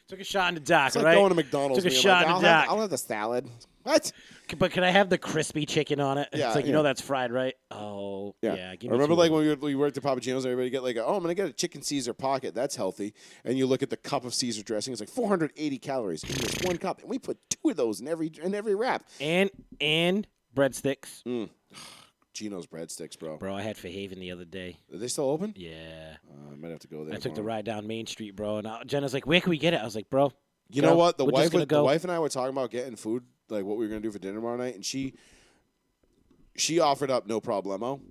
Took a shot in the dock, It's like right? going to McDonald's. Took a being shot like, in the dock. I'll have the salad. What? But can I have the crispy chicken on it? Yeah, It's like, yeah. that's fried, right? Oh, yeah. Give me Remember, two like of when them. we worked at Papa Gino's, everybody get like, I'm going to get a chicken Caesar pocket. That's healthy. And you look at the cup of Caesar dressing, it's like 480 calories in this one cup. And we put 2 of those in every wrap. And breadsticks. Gino's breadsticks, bro. Bro, I had Fairhaven the other day. Are they still open? Yeah. I might have to go there. I took the tomorrow. ride down Main Street, bro. And Jenna's like, where can we get it? I was like, bro. You know what? The we're just wife, gonna go. the wife and I were talking about getting food, like what we were going to do for dinner tomorrow night. And she offered up no problemo,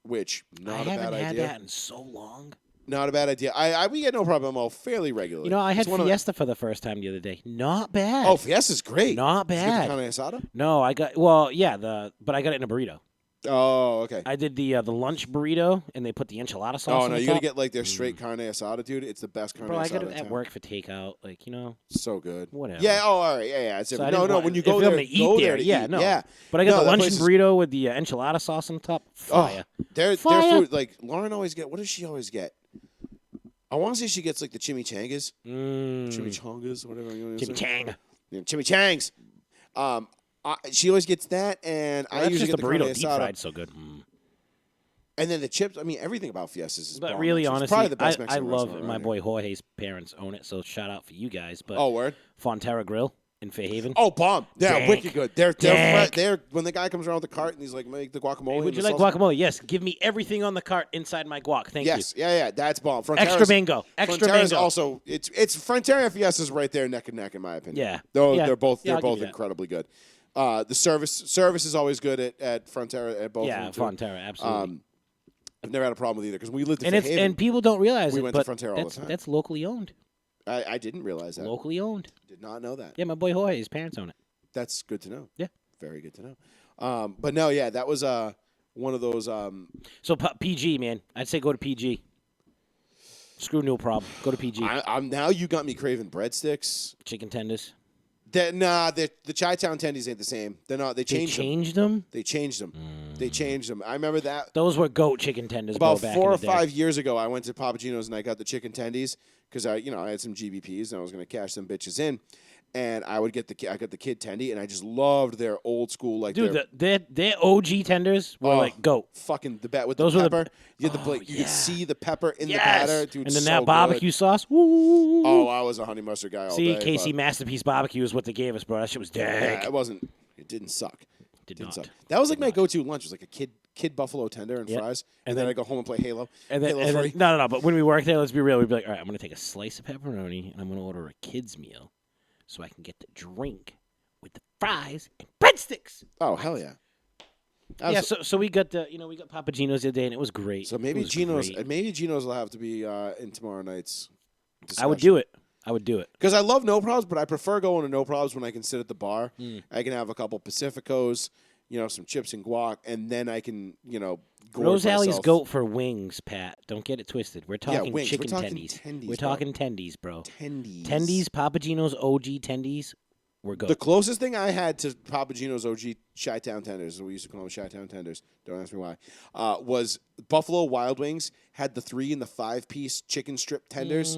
which not a I bad haven't had idea. that in so long. Not a bad idea. We get no problemo fairly regularly. I had It's one of- Fiesta for the first time the other day. Not bad. Oh, Fiesta's great. Not Did you get bad. the carne asada? No, I got but I got it in a burrito. Oh, okay. I did the lunch burrito, and they put the enchilada sauce. Oh on no, the you gotta top. get like their straight carne asada, dude. It's the best carne Bro, I asada got in it at town. work for takeout. Like So good. Whatever. Yeah. Oh, all right. Yeah. It's So I no. didn't want- When you if go I'm there, gonna eat go there. there to Yeah, eat. no. Yeah. But I got No, the that lunch place is- burrito with the enchilada sauce on the top. Fire. Their Fire. food, like Lauren always get. What does she always get? I want to say she gets like the chimichangas, chimichangas, whatever you want to say. Chimichang. Yeah, chimichangs. She always gets that, and I That's usually just get the the carne burrito deep asada. fried so good. And then the chips. I mean, everything about Fiestas is. But bomb. really, It's honestly, probably the best I Mexican love restaurant my around boy here. Jorge's parents own it, so shout out for you guys. But Oh, word. Fonterra Grill in Fairhaven. Oh, bomb! Yeah, Dank. wicked good. They're Dank. when the guy comes around with the cart and he's like, make the guacamole. Would and you the like salsa. guacamole? Yes. Give me everything on the cart inside my guac. Thank Yes, you. yeah, that's bomb. Extra mango. Extra Frontera's mango. also it's Frontera and Fiesta's right there neck and neck in my opinion. Yeah. They're both Yeah, I'll give you that. incredibly good. The service is always good at Frontera at both. Yeah, of them too. Fonterra, absolutely. I've never had a problem with either because we lived in and Fairhaven. and people don't realize We it, went to but Frontera all the that's, time. that's locally owned. I didn't realize that. Locally owned. Did not know that. Yeah, my boy Jorge, his parents own it. That's good to know. Yeah. Very good to know. But no, yeah, that was one of those. So PG, man, I'd say go to PG. Screw no problem. Go to PG. I'm now you got me craving breadsticks. Chicken tenders. The Chi-Town tendies ain't the same. They're not. They They changed them. changed them? They changed them. They changed them. I remember that. Those were goat chicken tenders, About bro, back 4 in or the day. 5 years ago, I went to Papa Gino's and I got the chicken tendies because I had some GBPs and I was going to cash some bitches in, and I got the kid tendy, and I just loved their old school Dude, their OG tenders were like goat. fucking the bat with Those the were pepper. You yeah. could see the pepper in the Yes. batter, dude. And then so that barbecue sauce. Woo. Oh, I was a honey mustard guy all See, day. KC but Masterpiece Barbecue is what they gave us, bro. That shit was dank. yeah, it wasn't. It didn't suck. Didn't Suck. not. That was like my go-to lunch. It was like a kid buffalo tender and Yep. fries, And and then then- I go home and play Halo. And then, Halo 3. no. But when we worked there, let's be real. We'd be like, all right, I'm gonna take a slice of pepperoni and I'm gonna order a kid's meal, so I can get the drink with the fries and breadsticks. Oh hell yeah! Yeah. So we got we got Papa Gino's the other day, and it was great. So maybe It was Geno's. great. Maybe Geno's will have to be in tomorrow night's. I would do it. Because I love no probs, but I prefer going to no probs when I can sit at the bar. I can have a couple Pacificos, some chips and guac, and then I can gorge Rose Alley's myself. goat for wings, Pat. Don't get it twisted. We're talking wings. chicken We're talking tendies. tendies, We're bro. talking tendies, bro. Tendies. Tendies, Papa Gino's OG tendies. We're goat. The closest thing I had to Papa Gino's OG Chi-Town tenders, we used to call them Chi-Town tenders, don't ask me why, was Buffalo Wild Wings had the 3 and the 5-piece chicken strip tenders.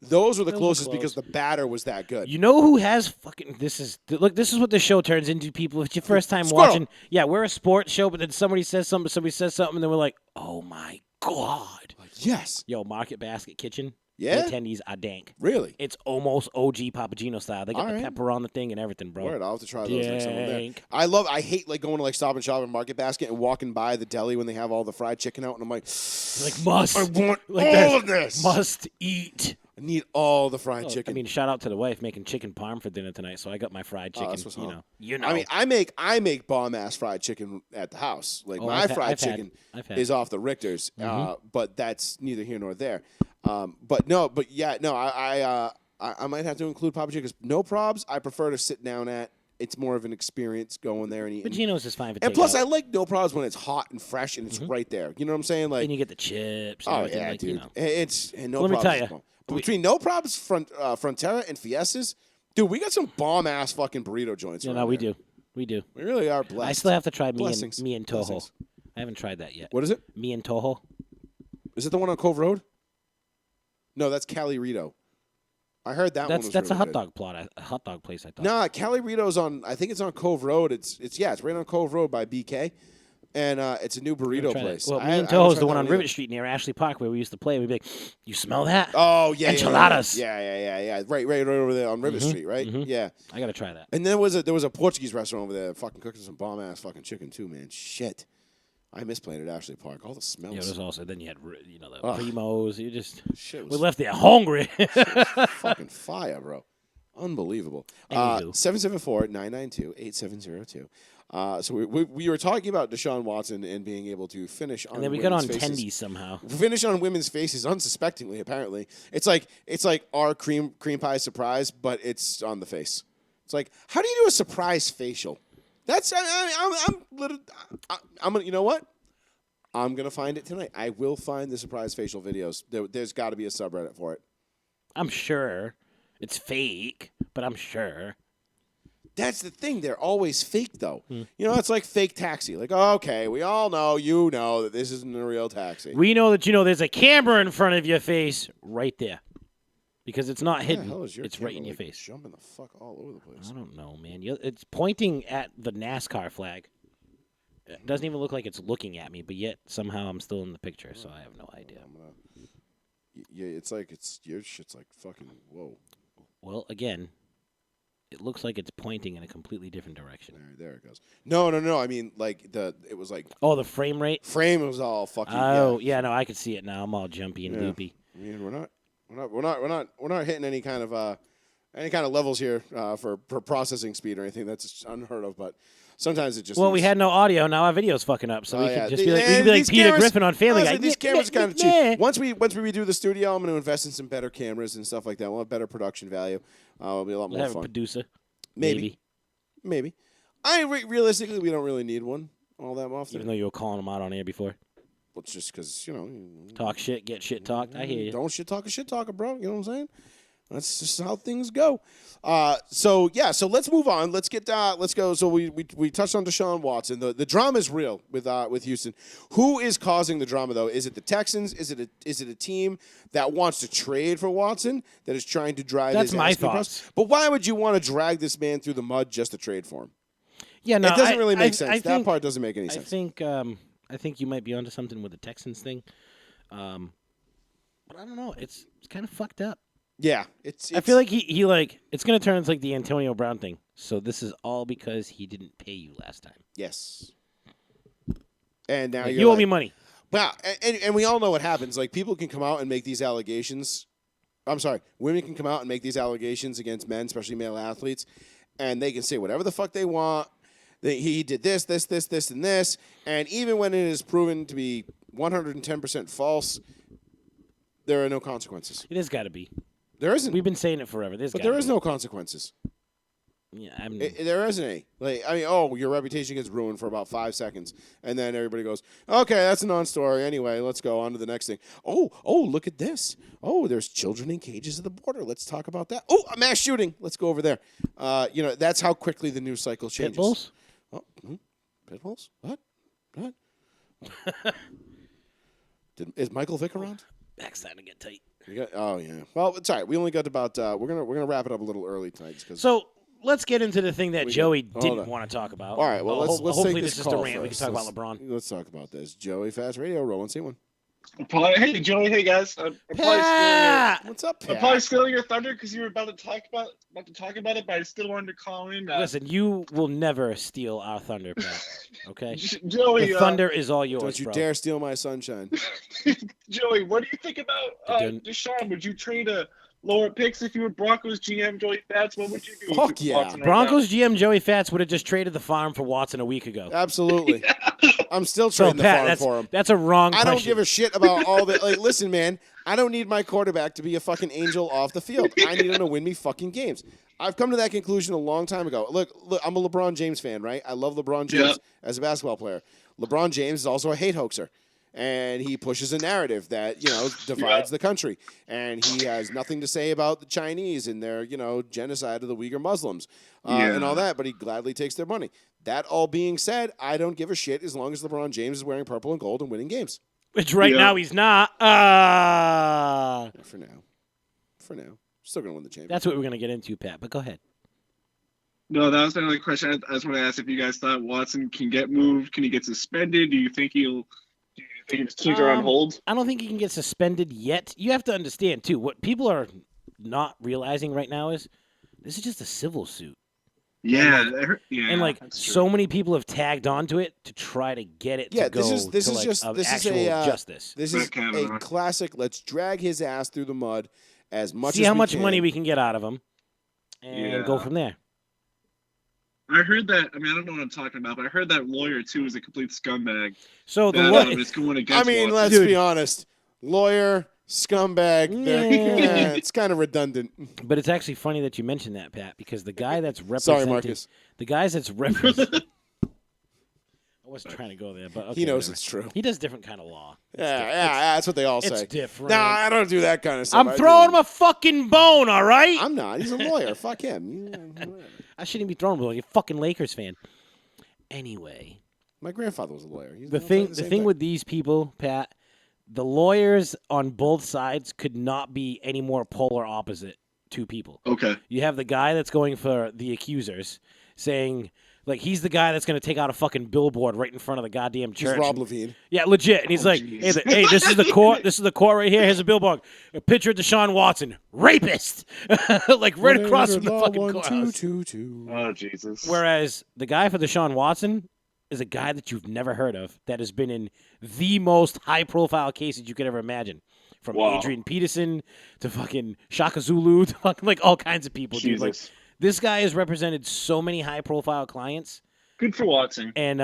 Those were the Those were closest close. because the batter was that good. You know who has fucking this is what this show turns into, people. If it's your first time Squirrel. watching, yeah, we're a sports show, but then somebody says something, and then we're like, oh my god. Yes. Yo, Market Basket Kitchen. Yeah? Their tendies are dank. Really? It's almost OG Papa Gino style. They got All the right. pepper on the thing and everything, bro. Word, I'll have to try those next time I'm there. Dank. I hate like going to like Stop and Shop and Market Basket and walking by the deli when they have all the fried chicken out, and I'm like, Like must. I want like all that. of this. Must eat. I need all the fried Oh, chicken. I mean, shout out to the wife making chicken parm for dinner tonight, so I got my fried chicken. that's what's up. You know. I mean, I make bomb ass fried chicken at the house. Like Oh, my I've fried had- chicken I've had. is off the Richters, but that's neither here nor there. I might have to include Papa Gino's. No probs. I prefer to sit down at. It's more of an experience going there and eating. But Gino's is fine for And plus, takeout. I like no probs when it's hot and fresh and it's right there. You know what I'm saying? Like, and you get the chips. And oh everything, yeah, like, dude. You know. It's and no Let me probs. tell is ya, bomb. But between no probs, Frontera, and Fiestas, dude, we got some bomb ass fucking burrito joints. Yeah, around no, we here. do. We do. We really are blessed. I still have to try Blessings. me and Toho. Blessings. I haven't tried that yet. What is it? Me and Toho. Is it the one on Cove Road? No, that's Cali Rito. I heard that one was That's really a hot good. dog plot. A hot dog place. I thought. Nah, Cali Rito's on. I think it's on Cove Road. It's right on Cove Road by BK, and it's a new burrito Try that. place. Well, I me and haven't Toho is tried the that one on either. Rivet Street near Ashley Park where we used to play. We'd be like, "You smell that? Oh yeah, Enchiladas. Yeah. Right over there on Rivet Street, right? Yeah. I gotta try that." And there was a Portuguese restaurant over there, fucking cooking some bomb ass fucking chicken too, man. Shit, I miss playing at Ashley Park. All the smells. Yeah, there's also then you had the Ugh. primos. You just Shit we was left there hungry. fucking fire, bro. Unbelievable. Anywho. 774-992-8702. So we were talking about Deshaun Watson and being able to finish on And then we got women's on faces. tendies somehow. Finish on women's faces unsuspectingly, apparently. It's like our cream pie surprise, but it's on the face. It's like, how do you do a surprise facial? That's I'm gonna, you know what? I'm gonna find it tonight. I will find the surprise facial videos. There's got to be a subreddit for it. I'm sure it's fake, but I'm sure. That's the thing. They're always fake, though. It's like fake taxi. Like, okay, we all know, that this isn't a real taxi. We know that there's a camera in front of your face right there. Because it's not Where the hidden. hell is your It's right camera, in your like, face. jumping the fuck all over the place. I don't know, man. It's pointing at the NASCAR flag. It doesn't even look like it's looking at me, but yet somehow I'm still in the picture, so I have no idea. Yeah, it's like your shit's like fucking whoa. Well, again, it looks like it's pointing in a completely different direction. There it goes. No. I mean, like it was like Oh, the frame rate? frame was all fucking. Oh, yeah, no, I can see it now. I'm all jumpy and Yeah. loopy. I mean, we're not hitting any kind of levels here for processing speed or anything. That's unheard of. But sometimes it just. Well, we had no audio. Now our video's fucking up, so we yeah. can just be like These Peter cameras- Griffin on Family honestly, Guy. These cameras are kind of Meh. cheap. Once we redo the studio, I'm going to invest in some better cameras and stuff like that. We'll have better production value. It'll be a lot We'll more have a fun. producer. Maybe. Realistically, we don't really need one all that often. Even though you were calling him out on air before. Well, it's just because, Talk shit, get shit talked. I hear you. Don't shit talk a shit talker, bro. You know what I'm saying? That's just how things go. So let's move on. Let's go. So we touched on Deshaun Watson. The drama is real with Houston. Who is causing the drama though? Is it the Texans? Is it a team that wants to trade for Watson that is trying to drive? That's his my asking thoughts. price? But why would you want to drag this man through the mud just to trade for him? Yeah, no, it doesn't really make I sense. That part doesn't make any sense. I think you might be onto something with the Texans thing. But I don't know. It's kind of fucked up. Yeah, it's I feel like he like it's gonna turn into like the Antonio Brown thing. So this is all because he didn't pay you last time. Yes. And now You owe me money. Well, and we all know what happens. Like, people can come out and make these allegations. I'm sorry, women can come out and make these allegations against men, especially male athletes, and they can say whatever the fuck they want. He did this, and this, and even when it is proven to be 110% false, there are no consequences. It has got to be. There isn't. We've been saying it forever. But there is no consequences. Yeah, there isn't any. Your reputation gets ruined for about 5 seconds, and then everybody goes, "Okay, that's a non-story. Anyway, let's go on to the next thing." Oh, look at this. Oh, there's children in cages at the border. Let's talk about that. Oh, a mass shooting. Let's go over there. That's how quickly the news cycle changes. Pit bulls? Oh, pit bulls? What? Is Michael Vick around? Back's starting to get tight. Oh yeah. Well, it's all right. We only got about. We're gonna wrap it up a little early tonight. So let's get into the thing that Joey didn't want to talk about. All right. Well, let's hopefully take this this is just a call rant. We can first. talk about LeBron. Let's talk about this. Joey Fast Radio, rolling C1. Hey, Joey. Hey, guys. What's up, Pat? I'm probably stealing your thunder because you were about to talk about it, but I still wanted to call in. Listen, you will never steal our thunder, Pat. Okay, Joey. The thunder is all yours. Don't you bro. dare steal my sunshine. Joey, what do you think about Deshaun? Would you trade a lower picks if you were Broncos GM Joey Fats? What would you do? Fuck yeah. Broncos GM Joey Fats would have just traded the farm for Watson a week ago. Absolutely. I'm still So, trading the Pat, farm for him. that's a wrong I question. don't give a shit about all the. Listen, man. I don't need my quarterback to be a fucking angel off the field. I need him to win me fucking games. I've come to that conclusion a long time ago. Look, I'm a LeBron James fan, right? I love LeBron James as a basketball player. LeBron James is also a hate hoaxer. And he pushes a narrative that, divides the country. And he has nothing to say about the Chinese and their, genocide of the Uyghur Muslims and all that, but he gladly takes their money. That all being said, I don't give a shit as long as LeBron James is wearing purple and gold and winning games. Which now he's not. For now. Still going to win the championship. That's what we're going to get into, Pat, but go ahead. No, that was my only question. I just want to ask if you guys thought Watson can get moved. Can he get suspended? Do you think his teams are on hold? I don't think he can get suspended yet. You have to understand, too, what people are not realizing right now is this is just a civil suit. And so many people have tagged onto it to try to get it to go justice. This is a classic. Let's drag his ass through the mud as much as we can. See how much money we can get out of him and go from there. I heard that. I mean, I don't know what I'm talking about, but I heard that lawyer too is a complete scumbag. So the lawyer is going against. Let's be honest. Lawyer, scumbag. It's kind of redundant. But it's actually funny that you mentioned that, Pat, because the guy that's representing. Sorry, Marcus. The guys that's representing. I wasn't trying to go there, but okay, he knows whatever. it's true. He does different kind of law. That's what they all say. It's different. Nah, I don't do that kind of stuff. I'm throwing him a fucking bone, all right? I'm not. He's a lawyer. Fuck him. I shouldn't be throwing him like a fucking Lakers fan. Anyway. My grandfather was a lawyer. The thing with these people, Pat, the lawyers on both sides could not be any more polar opposite two people. Okay. You have the guy that's going for the accusers saying, like, he's the guy that's going to take out a fucking billboard right in front of the goddamn church. He's Rob Levine. Yeah, legit. And he's like, hey, this is the court. This is the court right here. Here's a billboard. A picture of Deshaun Watson. Rapist. Like, right across from the fucking courthouse. Oh, Jesus. Whereas the guy for Deshaun Watson is a guy that you've never heard of that has been in the most high-profile cases you could ever imagine. From Adrian Peterson to fucking Shaka Zulu to fucking, like, all kinds of people. Jesus. Dude. Like, this guy has represented so many high-profile clients. Good for Watson. And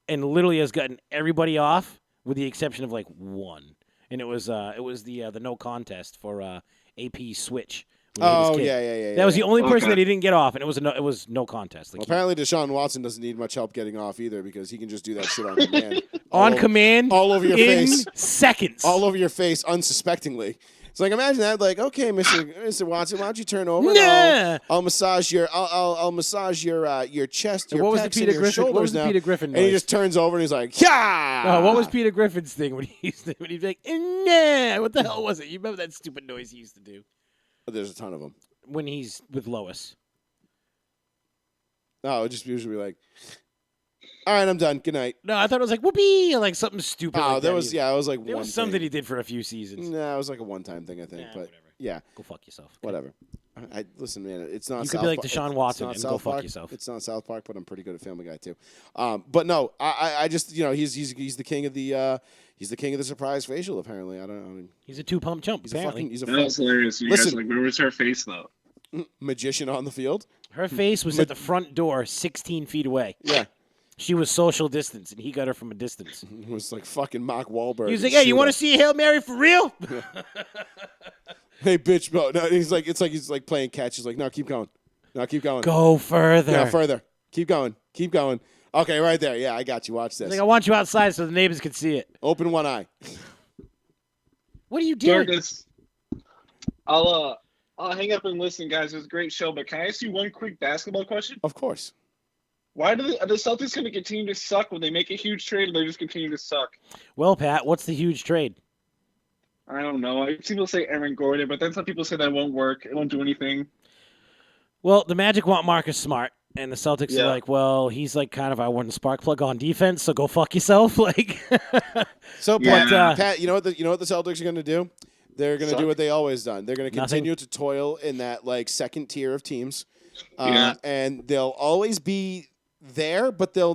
literally has gotten everybody off with the exception of, like, one. And it was the no contest for AP Switch when he hit his Oh kid. yeah. That was the only person Okay. that he didn't get off, and it was no contest. Like, Well, apparently, Deshaun Watson doesn't need much help getting off either because he can just do that shit on command. on command, all over your in face. seconds. All over your face, unsuspectingly. It's like imagine that, like, okay, Mr. Watson, why don't you turn over? Nah. And I'll massage your massage your chest, your What was the pecs, Peter and your Griffin? shoulders What was the now. Peter Griffin And he noise? just turns over and he's like, yeah. Oh, what was Peter Griffin's thing when he'd be like, nah? What the hell was it? You remember that stupid noise he used to do There's a ton of them. when he's with Lois? No, it just usually be like, all right, I'm done. Good night. No, I thought it was like whoopee or like something stupid. Oh, like there that. was, yeah, it was like There one was something he thing. did for a few seasons. No, it was like a one-time thing, I think. Nah, But whatever. yeah, Go fuck yourself. whatever. Listen, man. It's not. You could South be like Park- Deshaun it's Watson not and South go fuck Park. yourself. It's not South Park, but I'm pretty good at Family Guy too. But no, I just he's the king of the surprise facial. Apparently, I don't. He's a two-pump chump. He's Apparently, a That was hilarious. You Listen. guys were like, where was her face though? magician on the field. her face was at the front door, 16 feet away. Yeah, She was social distance, and he got her from a distance. it was like fucking Mark Wahlberg. He was like, "Hey, you want to see a Hail Mary for real?" Hey, bitch, bro. No, he's like playing catch. He's like, no, keep going. No, keep going. Go further. Yeah, further. Keep going. Keep going. Okay, right there. Yeah, I got you. Watch this. He's like, I want you outside so the neighbors can see it. Open one eye. What are you doing? Darkness. I'll hang up and listen, guys. It was a great show, but can I ask you one quick basketball question? Of course. Why are the Celtics going to continue to suck when they make a huge trade, or they just continue to suck? Well, Pat, what's the huge trade? I don't know. I see people say Aaron Gordon, but then some people say that won't work. It won't do anything. Well, the Magic want Marcus Smart, and the Celtics Yeah. are like, well, he's like kind of our one spark plug on defense, so go fuck yourself. Like, So, Yeah. but Pat, you know what the Celtics are going to do? They're going to do Suck. what they always done. They're going to Nothing. continue to toil in that like second tier of teams, Yeah. and they'll always be there. But they'll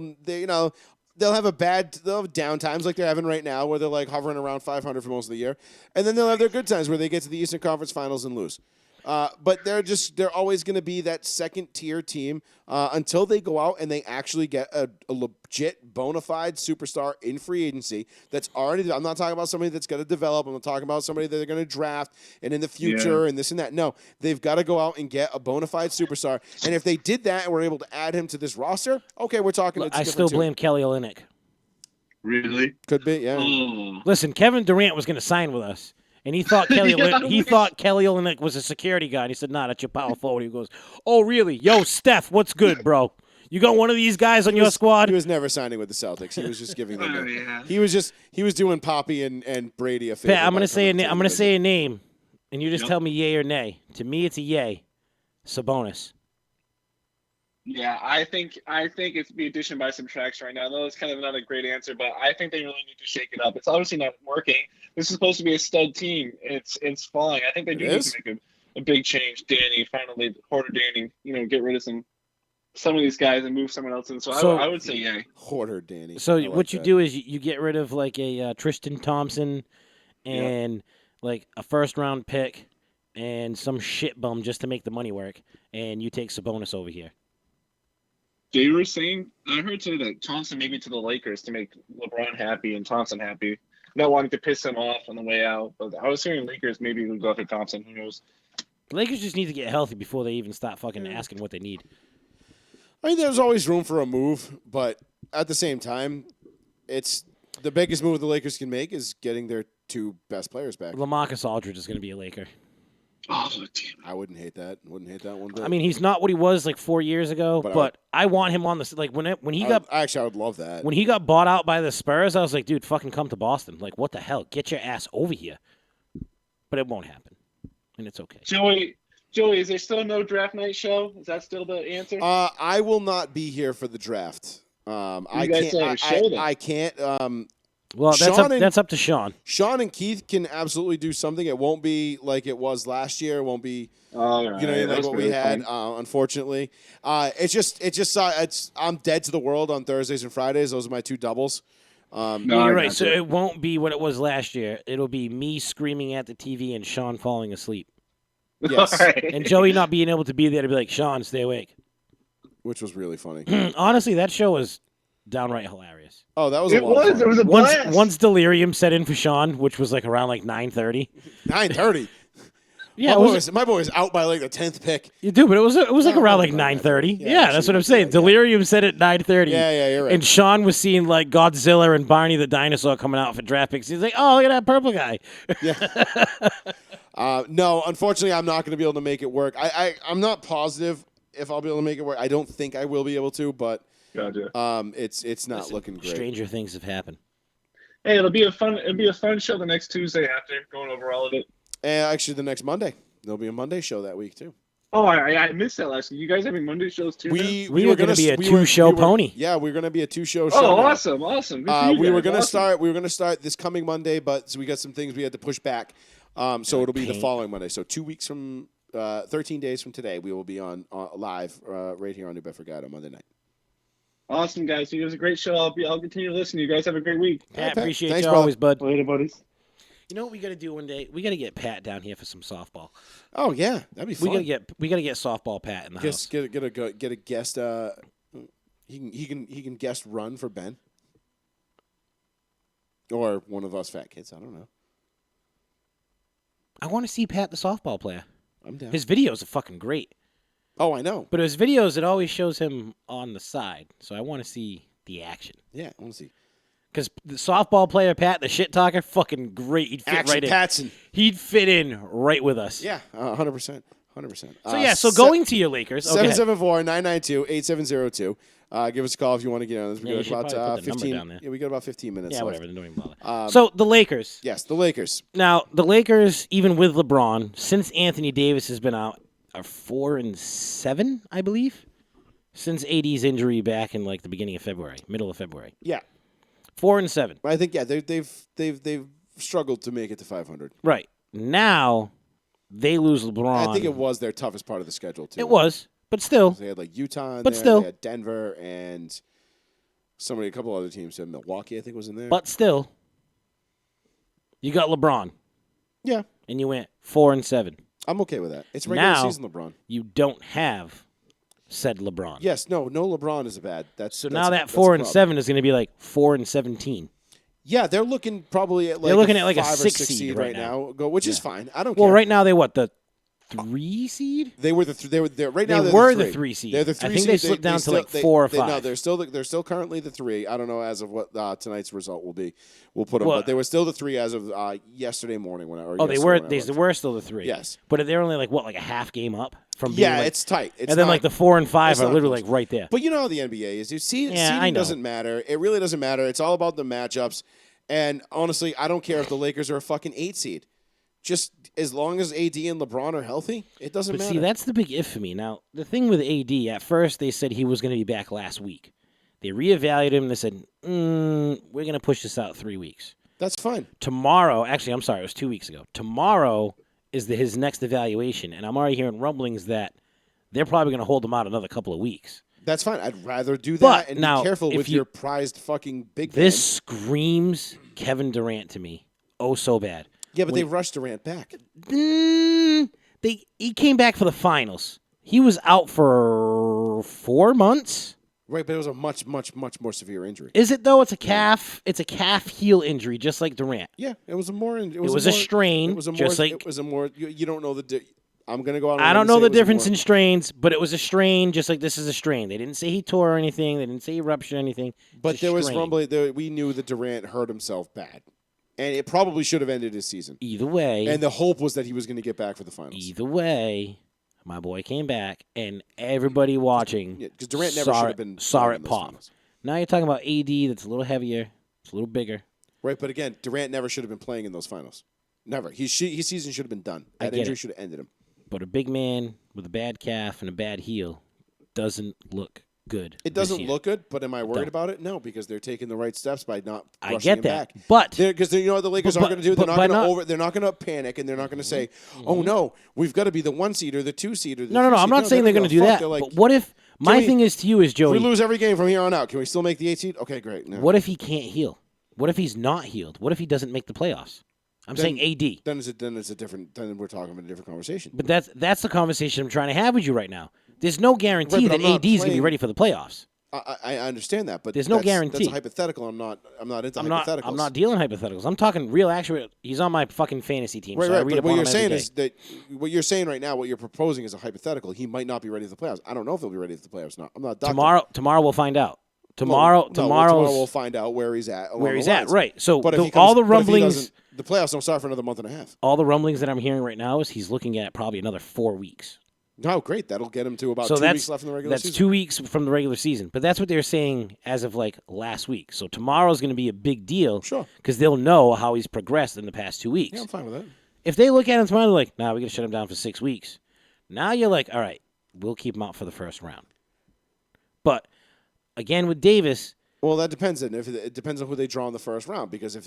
have down times like they're having right now, where they're like hovering around 500 for most of the year, and then they'll have their good times where they get to the Eastern Conference Finals and lose. But they're always going to be that second tier team until they go out and they actually get a legit bona fide superstar in free agency. That's already. I'm not talking about somebody that's going to develop. I'm not talking about somebody that they're going to draft and in the future and this and that. No, they've got to go out and get a bona fide superstar. And if they did that and were able to add him to this roster, okay, we're talking. It's a I different still tune. blame Kelly Olynyk. Really? Could be, yeah. Oh. Listen, Kevin Durant was going to sign with us, and he thought Kelly Olynyk was a security guard. He said, "Nah, that's your power forward." He goes, "Oh, really? Yo, Steph, what's good, bro? You got one of these guys on your squad?" He was never signing with the Celtics. He was just giving them. Oh, yeah. He was doing Poppy and Brady a favor. Pat, I'm by going to say coming to I'm the going to say a name, and you just Yep. tell me yay or nay. To me, it's a yay. Sabonis. Yeah, I think it's the addition by subtraction right now. I know it's kind of not a great answer, but I think they really need to shake it up. It's obviously not working. This is supposed to be a stud team. It's falling. I think they do It need is? to make a big change. Danny, finally, Porter Danny, get rid of some of these guys and move someone else in. So, So- I would say yay. Hoarder, Danny. So I like what you that. do is you get rid of like a Tristan Thompson and like a first-round pick and some shit bum just to make the money work, and you take Sabonis over here. They were saying, I heard say that Thompson maybe to the Lakers to make LeBron happy and Thompson happy. Not wanting to piss him off on the way out. But I was hearing Lakers maybe would go after Thompson. Who knows? The Lakers just need to get healthy before they even start fucking asking what they need. I mean, there's always room for a move, but at the same time, it's the biggest move the Lakers can make is getting their two best players back. LaMarcus Aldridge is going to be a Laker. Oh, damn. I wouldn't hate that. Wouldn't hate that one bit. I mean, he's not what he was like 4 years ago, But I but I want him on the like when he got I would love that. when he got bought out by the Spurs. I was like, dude, fucking come to Boston. Like, what the hell? Get your ass over here. But it won't happen, and it's okay. Joey, is there still no draft night show? Is that still the answer? I will not be here for the draft. I guys say can't. show them. I can't. Well, Sean and- that's up to Sean. Sean and Keith can absolutely do something. It won't be like it was last year. It won't be All right, like that's what we really had. fun. Unfortunately, I'm dead to the world on Thursdays and Fridays. Those are my two doubles. No, You're I right. So gotcha. it won't be what it was last year. It'll be me screaming at the TV and Sean falling asleep, Yes. All right. and Joey not being able to be there to be like, Sean, stay awake. Which was really funny. Honestly, that show was downright hilarious. Oh, that was It a lot of was. fun. It was a blast. Once delirium set in for Sean, which was like around like 9:30. 9:30. Yeah, my boy was out by like the 10th pick. you do, but it was like No, around like around 9:30. 9:30. Yeah, Yeah, that's actually, what I'm saying. yeah. Delirium said at 9:30. Yeah, you're right. And Sean was seeing like Godzilla and Barney the dinosaur coming out for draft picks. He's like, oh, look at that purple guy. No, unfortunately, I'm not going to be able to make it work. I'm not positive if I'll be able to make it work. I don't think I will be able to, but Gotcha. it's not looking great. Stranger things have happened. Hey, it'll be a fun show the next Tuesday after going over all of it. And actually, the next Monday. There'll be a Monday show that week, too. Oh, I missed that last week. You guys having Monday shows too? We were going to be a two-show pony. Yeah, we were going to be a two-show show. Oh, now. awesome. Good for you we were guys. going to start this coming Monday, but we got some things we had to push back. So it'll be the following Monday. So 2 weeks from 13 days from today, we will be on live right here on New Bedford Guide on Monday night. Awesome, guys. You guys a great show. I'll continue to listen. You guys have a great week. Pat, appreciate Thanks, you brother. always, bud. Later, buddies. You know what we got to do one day? We got to get Pat down here for some softball. Oh yeah, that'd be fun. We got to get softball Pat in the house. Get a guest. He can guest run for Ben, or one of us fat kids. I don't know. I want to see Pat the softball player. I'm down. His videos are fucking great. Oh, I know. But his videos, it always shows him on the side. So I want to see the action. Yeah, I want to see. Because the softball player, Pat, the shit talker, fucking great. He'd fit Action right in. Patson. He'd fit in right with us. Yeah, 100%. 100%. So going to your Lakers. 774-992-8702. Give us a call if you want to get on this. We Yeah, you got should about probably put the number 15. down there. Yeah, we got about 15 minutes. Yeah, left. whatever. Don't even bother. So the Lakers. Yes, the Lakers. Now, the Lakers, even with LeBron, since Anthony Davis has been out, are 4-7, I believe, since AD's injury back in like the beginning of February, middle of February. Yeah. 4-7. I think they've struggled to make it to 500. Right. Now they lose LeBron. I think it was their toughest part of the schedule too. It was, but still. They had like Utah in But there, still. they had Denver and a couple other teams. Milwaukee, I think, was in there. But still, you got LeBron. Yeah. And you went 4-7. I'm okay with that. It's regular Now, season LeBron. You don't have said LeBron. Yes, no LeBron is a bad. Now that 4-7 is going to be like 4-17. Yeah, they're looking probably at like they're looking at like a 5 or 6 6 seed right now, which is fine. I don't care. Well, right now they what, the 3 seed? They were they were right now. They They're were the the 3 seed. They're the 3 I think seed. they slipped down to like 4 or 5. No, they're still currently the 3. I don't know as of what tonight's result will be. We'll put them, but they were still the 3 as of yesterday morning when I. They were still the 3. Yes, but they're only like what, like a half game up from being. Yeah, like, it's tight. It's and then not, like the 4 and 5 are not literally close. like right there. But you know how the NBA is. Seeding doesn't matter. It really doesn't matter. It's all about the matchups. And honestly, I don't care if the Lakers are a fucking 8 seed. Just as long as AD and LeBron are healthy, it doesn't matter. See, that's the big if for me. Now, the thing with AD, at first they said he was going to be back last week. They reevaluated him. They said, we're going to push this out 3 weeks. That's fine. Tomorrow, actually, I'm sorry, it was 2 weeks ago. Tomorrow is his next evaluation, and I'm already hearing rumblings that they're probably going to hold him out another couple of weeks. That's fine. I'd rather do that But and now, be careful with your prized fucking big man. This screams Kevin Durant to me. Oh, so bad. Yeah, but they rushed Durant back. He came back for the finals. He was out for 4 months. Right, but it was a much, much, much more severe injury. Is it though? It's a calf. It's a calf heel injury, just like Durant. Yeah, it was a more. It was a strain. It was a more. Just like, it was a more. You don't know the. I'm gonna go out. I don't know the difference in strains, but it was a strain, just like this is a strain. They didn't say he tore anything. They didn't say he ruptured anything. But there was rumbling. We knew that Durant hurt himself bad, and it probably should have ended his season. Either way, and the hope was that he was going to get back for the finals. Either way, my boy came back, and everybody watching because Durant never should have been saw it pop. Finals. Now you're talking about AD that's a little heavier, it's a little bigger. Right, but again, Durant never should have been playing in those finals. Never. His season should have been done. That injury should have ended him. But a big man with a bad calf and a bad heel doesn't look good. It doesn't look good, but am I worried about it? No, because they're taking the right steps by not rushing him back. But because you know what the Lakers aren't going to do? They're not going to panic, and they're not going to say, "Oh no, we've got to be the 1 seed or the 2 seed or the 3 seed." No. I'm not saying they're going to do that. Like, but what if my thing is to you is Joey? If we lose every game from here on out, can we still make the 8 seed? Okay, great. No. What if he can't heal? What if he's not healed? What if he doesn't make the playoffs? I'm saying AD. Then it's a different. Then we're talking about a different conversation. But that's the conversation I'm trying to have with you right now. There's no guarantee that AD is going to be ready for the playoffs. I understand that, but There's no that's guarantee. a hypothetical. I'm not into hypotheticals. I'm not dealing hypotheticals. I'm talking real, actual. He's on my fucking fantasy team. Right, so I right. read But up what on you're him every saying day. is that what you're saying right now, what you're proposing is a hypothetical. He might not be ready for the playoffs. I don't know if he'll be ready for the playoffs. I'm not a doctor. Tomorrow we'll find out. Tomorrow Tomorrow's we'll find out where he's at. where he's at. Right. So But all the rumblings, the playoffs don't start for another month and a half. all the rumblings that I'm hearing right now is he's looking at probably another 4 weeks. Oh, great. That'll get him to about So 2 weeks left in the regular that's season. 2 weeks from the regular season. But that's what they're saying as of like last week. So tomorrow's going to be a big deal. Sure. Because they'll know how he's progressed in the past 2 weeks. Yeah, I'm fine with that. If they look at him tomorrow, they're like, nah, we got to shut him down for 6 weeks. Now you're like, all right, we'll keep him out for the first round. But again, with Davis. Well, that depends. Then it depends on who they draw in the first round. Because you're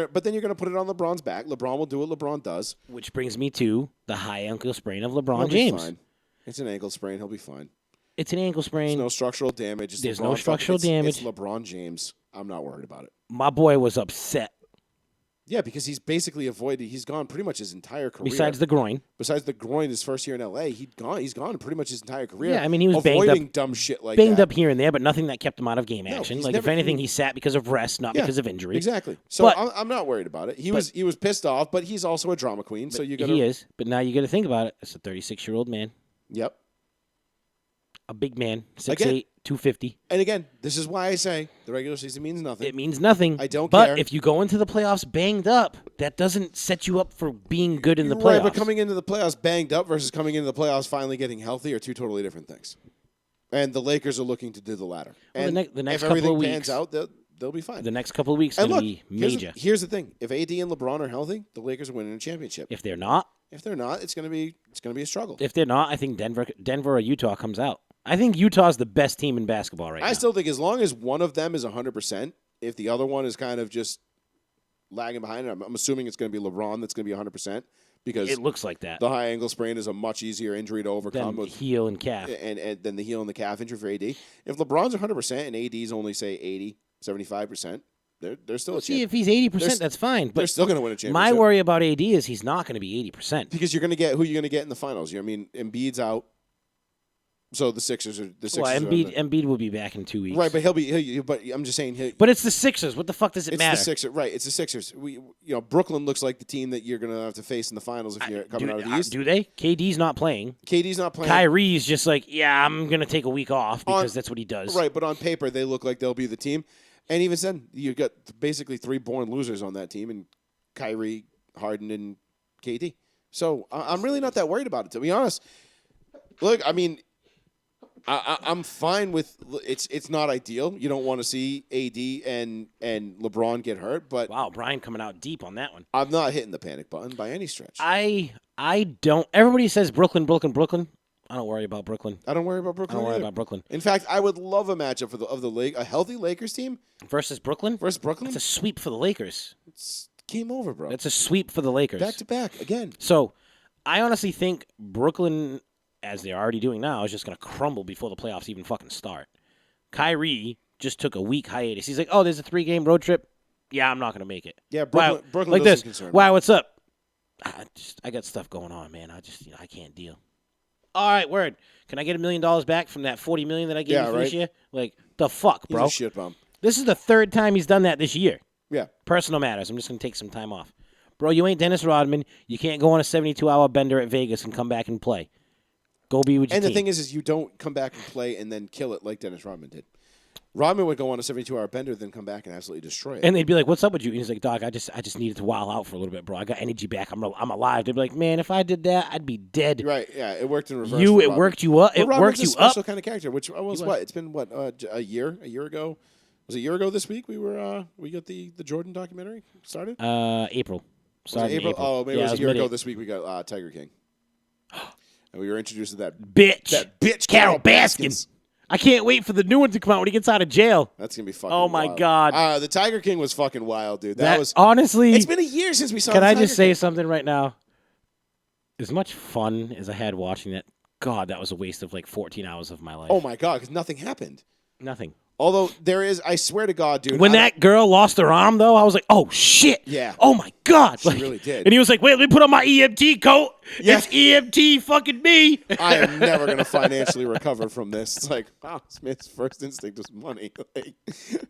gonna put it on LeBron's back. LeBron will do what LeBron does. Which brings me to the high ankle sprain of LeBron He'll be James. fine. It's an ankle sprain. He'll be fine. It's an ankle sprain. There's no structural damage. There's no structural damage. It's LeBron James. I'm not worried about it. My boy was upset. Yeah, because he's basically avoided. He's gone pretty much his entire career. Besides the groin. Besides the groin, his first year in LA, he's gone pretty much his entire career. Yeah, I mean, he was avoiding banged up, dumb shit like banged that. up here and there, but nothing that kept him out of game No, action. he's Like, never- if anything, he sat because of rest, not because of injury. Exactly. So But- I'm not worried about it. He was pissed off, but he's also a drama queen. So you got He is, but now you got to think about it. It's a 36-year-old man, Yep. a big man, 6'8", Again. 250. And again, this is why I say the regular season means nothing. It means nothing. I don't but care. if you go into the playoffs banged up, that doesn't set you up for being good in the playoffs. Right, but coming into the playoffs banged up versus coming into the playoffs finally getting healthy are two totally different things. And the Lakers are looking to do the latter. Well, And the next if couple everything of pans weeks, out, they'll be fine. the next couple of weeks And going to look, be major. here's the thing: if AD and LeBron are healthy, the Lakers are winning a championship. If they're not, If they're not, it's gonna be a struggle. I think Denver or Utah comes out. I think Utah's the best team in basketball right now. I still think as long as one of them is 100%, if the other one is kind of just lagging behind, I'm assuming it's going to be LeBron that's going to be 100% because It looks like that. the high ankle sprain is a much easier injury to overcome Then heel and calf. and than the heel and the calf injury for AD. If LeBron's 100% and AD's only say 80, 75%, they're still a See, champ. if he's 80%, They're- that's fine. They're But still going to win a championship. my worry about AD is he's not going to be 80%. because you're going to get who you're going to get in the finals. I mean, Embiid's out. So the Sixers are Well, are in the- Embiid will be back in 2 weeks. right, but but I'm just saying But it's the Sixers. What the fuck does it it's matter? the Sixers, right? It's the Sixers. Brooklyn looks like the team that you're going to have to face in the finals if you're coming out of the East. Do they? KD's not playing. KD's not playing. Kyrie's just like, yeah, I'm going to take a week off because that's what he does. Right, but on paper they look like they'll be the team. And even then, you got basically three born losers on that team, and Kyrie, Harden, and KD. So I'm really not that worried about it, to be honest. Look, I mean, I'm fine with it's not ideal. You don't want to see AD and LeBron get hurt, but Wow, Brian coming out deep on that one. I'm not hitting the panic button by any stretch. I don't. Everybody says Brooklyn. I don't worry about Brooklyn. I don't worry about I Brooklyn. don't worry either. about Brooklyn. In fact, I would love a matchup a healthy Lakers team Versus Brooklyn? versus Brooklyn. That's a sweep for the Lakers. It's game over, bro. That's a sweep for the Lakers. Back to back again. So, I honestly think Brooklyn, as they're already doing now, is just going to crumble before the playoffs even fucking start. Kyrie just took a week hiatus. He's like, oh, there's a 3-game road trip. Yeah, I'm not going to make it. Yeah, Wow. Brooklyn Like doesn't this. concern me. Why, what's up? I got stuff going on, man. I can't deal. All right, word. Can I get $1 million back from that $40 million that I gave you for this right. year? Like, the fuck, He's bro? a shit bum. This is the third time he's done that this year. Yeah. Personal matters. I'm just going to take some time off. Bro, you ain't Dennis Rodman. You can't go on a 72-hour bender at Vegas and come back and play. Go be with your And team. the thing is you don't come back and play and then kill it like Dennis Rodman did. Rodman would go on a 72-hour bender, then come back and absolutely destroy it. And they'd be like, "What's up with you?" And he's like, "Dog, I just needed to while out for a little bit, bro. I got energy back. I'm alive." They'd be like, "Man, if I did that, I'd be dead." Right? Yeah, it worked in reverse. It for Rodman. worked you up. But It Rodman's worked a you special up. kind of character. Which was was. what? It's been what a year ago. Was it a year ago this week? We got the Jordan documentary started. April. Was it Started in April? Oh, maybe it was a year ago. mid-April. This week we got Tiger King, and we were introduced to that Bitch. Carol Baskin. Baskins. I can't wait for the new one to come out when he gets out of jail. That's gonna be fucking. Oh, my wild. God. The Tiger King was fucking wild, dude. That was. honestly. It's been a year since we saw. Can the I Tiger just say King. something right now? As much fun as I had watching that, God, that was a waste of like 14 hours of my life. Oh my god, because nothing happened. Nothing. Although there is, I swear to God, dude. When that girl lost her arm, though, I was like, oh, shit. Yeah. Oh, my God. She Like, really did. And he was like, wait, let me put on my EMT coat. Yeah. It's EMT fucking me. I am never going to financially recover from this. It's like, wow, Smith's first instinct was money. Like,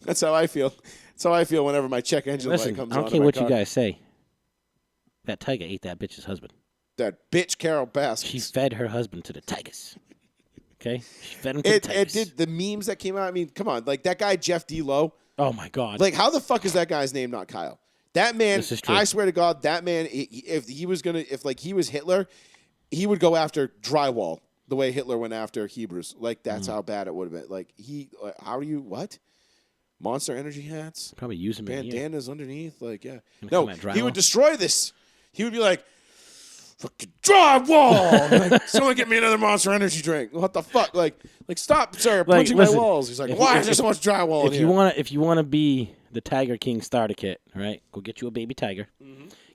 that's how I feel. That's how I feel whenever my check engine Listen, light comes I on. don't care what you guys say. That tiger ate that bitch's husband. That bitch Carol Bass. She fed her husband to the tigers. Okay? She fed him to the tigers. It did. The memes that came out, I mean, come on. Like, that guy, Jeff D. Lowe. Oh, my God. Like, how the fuck is that guy's name not Kyle? That man, This is true. I swear to God, that man, if he was Hitler, he would go after drywall the way Hitler went after Hebrews. Like, that's how bad it would have been. Like, how do you, what? Monster Energy hats? Probably use him in here. Bandanas underneath? Like, yeah. Gonna No, come at he would drywall? destroy this. He would be like, fucking drywall! Like, someone get me another Monster Energy drink. What the fuck? Like stop, sir, punching listen, my walls. He's like, why is there so much drywall in here? If you wanna be the Tiger King starter kit, all right? Go get you a baby tiger.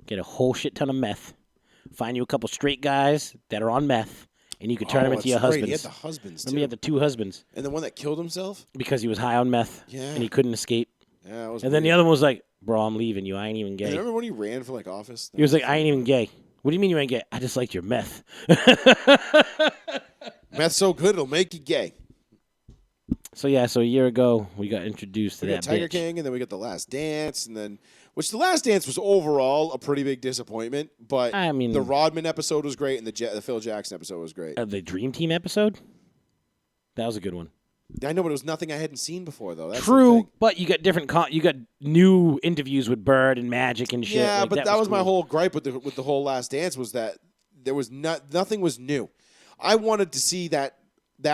Get a whole shit ton of meth. Find you a couple straight guys that are on meth, and you could turn them into your that's right. husbands. He had the husbands, Remember, too. he had the 2 husbands And the one that killed himself? because he was high on meth, Yeah. and he couldn't escape. Yeah, that was And then the weird. other one was like, "Bro, I'm leaving you. I ain't even And gay." remember when he ran for, like, office? He was like, "I ain't even gay." What do you mean you ain't gay? I just liked your meth. Meth's so good, it'll make you gay. So a year ago we got introduced to We got that Tiger bitch. King, and then we got The Last Dance, and then which The Last Dance was overall a pretty big disappointment. But I mean- the Rodman episode was great, and the Phil Jackson episode was great. The Dream Team episode. That was a good one. I know, but it was nothing I hadn't seen before, though. That's the True, thing. but you got different. You got new interviews with Bird and Magic and shit. Yeah, Like, but that was my cool. whole gripe with the whole Last Dance was that there was nothing was new. I wanted to see that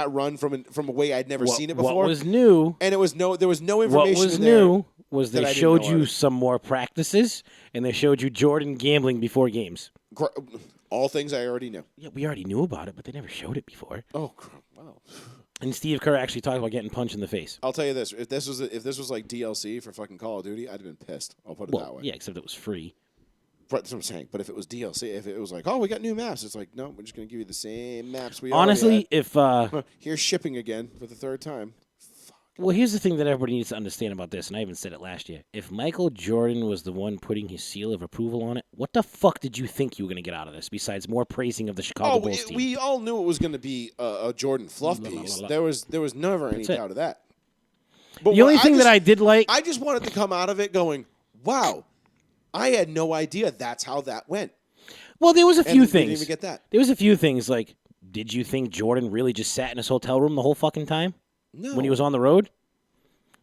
run from a way I'd never seen it before. What was new? And there was no information. What was in there. new was that I they didn't showed know you already. some more practices, and they showed you Jordan gambling before games. All things I already knew. Yeah, we already knew about it, but they never showed it before. Oh, wow. And Steve Kerr actually talked about getting punched in the face. I'll tell you this: if this was like DLC for fucking Call of Duty, I'd have been pissed. I'll put it that Well, way. yeah, except it was free. But that's what I'm saying. But if it was DLC, if it was like, oh, we got new maps, it's like, no, we're just gonna give you the same maps we Honestly, if already had. Here's shipping again for the third time. well, here's the thing that everybody needs to understand about this, and I even said it last year. If Michael Jordan was the one putting his seal of approval on it, what the fuck did you think you were going to get out of this besides more praising of the Chicago Bulls team? We all knew it was going to be a Jordan fluff La, la, piece. la, la. There was never any That's it. doubt of that. But The only thing that I did like, I just wanted to come out of it going, wow, I had no idea that's how that went. well, there was a And few we didn't things. even get that. There was a few things like, did you think Jordan really just sat in his hotel room the whole fucking time No. when he was on the road?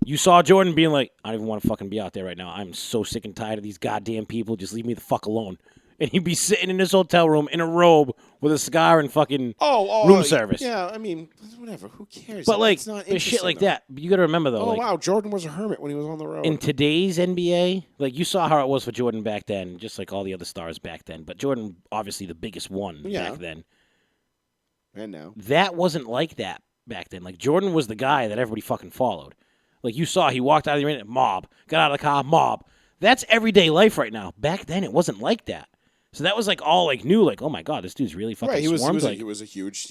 You saw Jordan being like, I don't even want to fucking be out there right now. I'm so sick and tired of these goddamn people. Just leave me the fuck alone. And he'd be sitting in his hotel room in a robe with a cigar and fucking room service. Yeah, I mean, whatever. Who cares? But like, It's not but shit like interesting, that. But you got to remember though, though. Oh, like, wow, Jordan was a hermit when he was on the road. in today's NBA, like you saw how it was for Jordan back then, just like all the other stars back then. But Jordan, obviously the biggest one Yeah. back then. and now. That wasn't like that back then. Like Jordan was the guy that everybody fucking followed. Like you saw, he walked out of the arena, mob. Got out of the car, mob. That's everyday life right now. Back then, it wasn't like that. So that was like all like new. Like, oh my god, this dude's really fucking Right, he was swarmed. he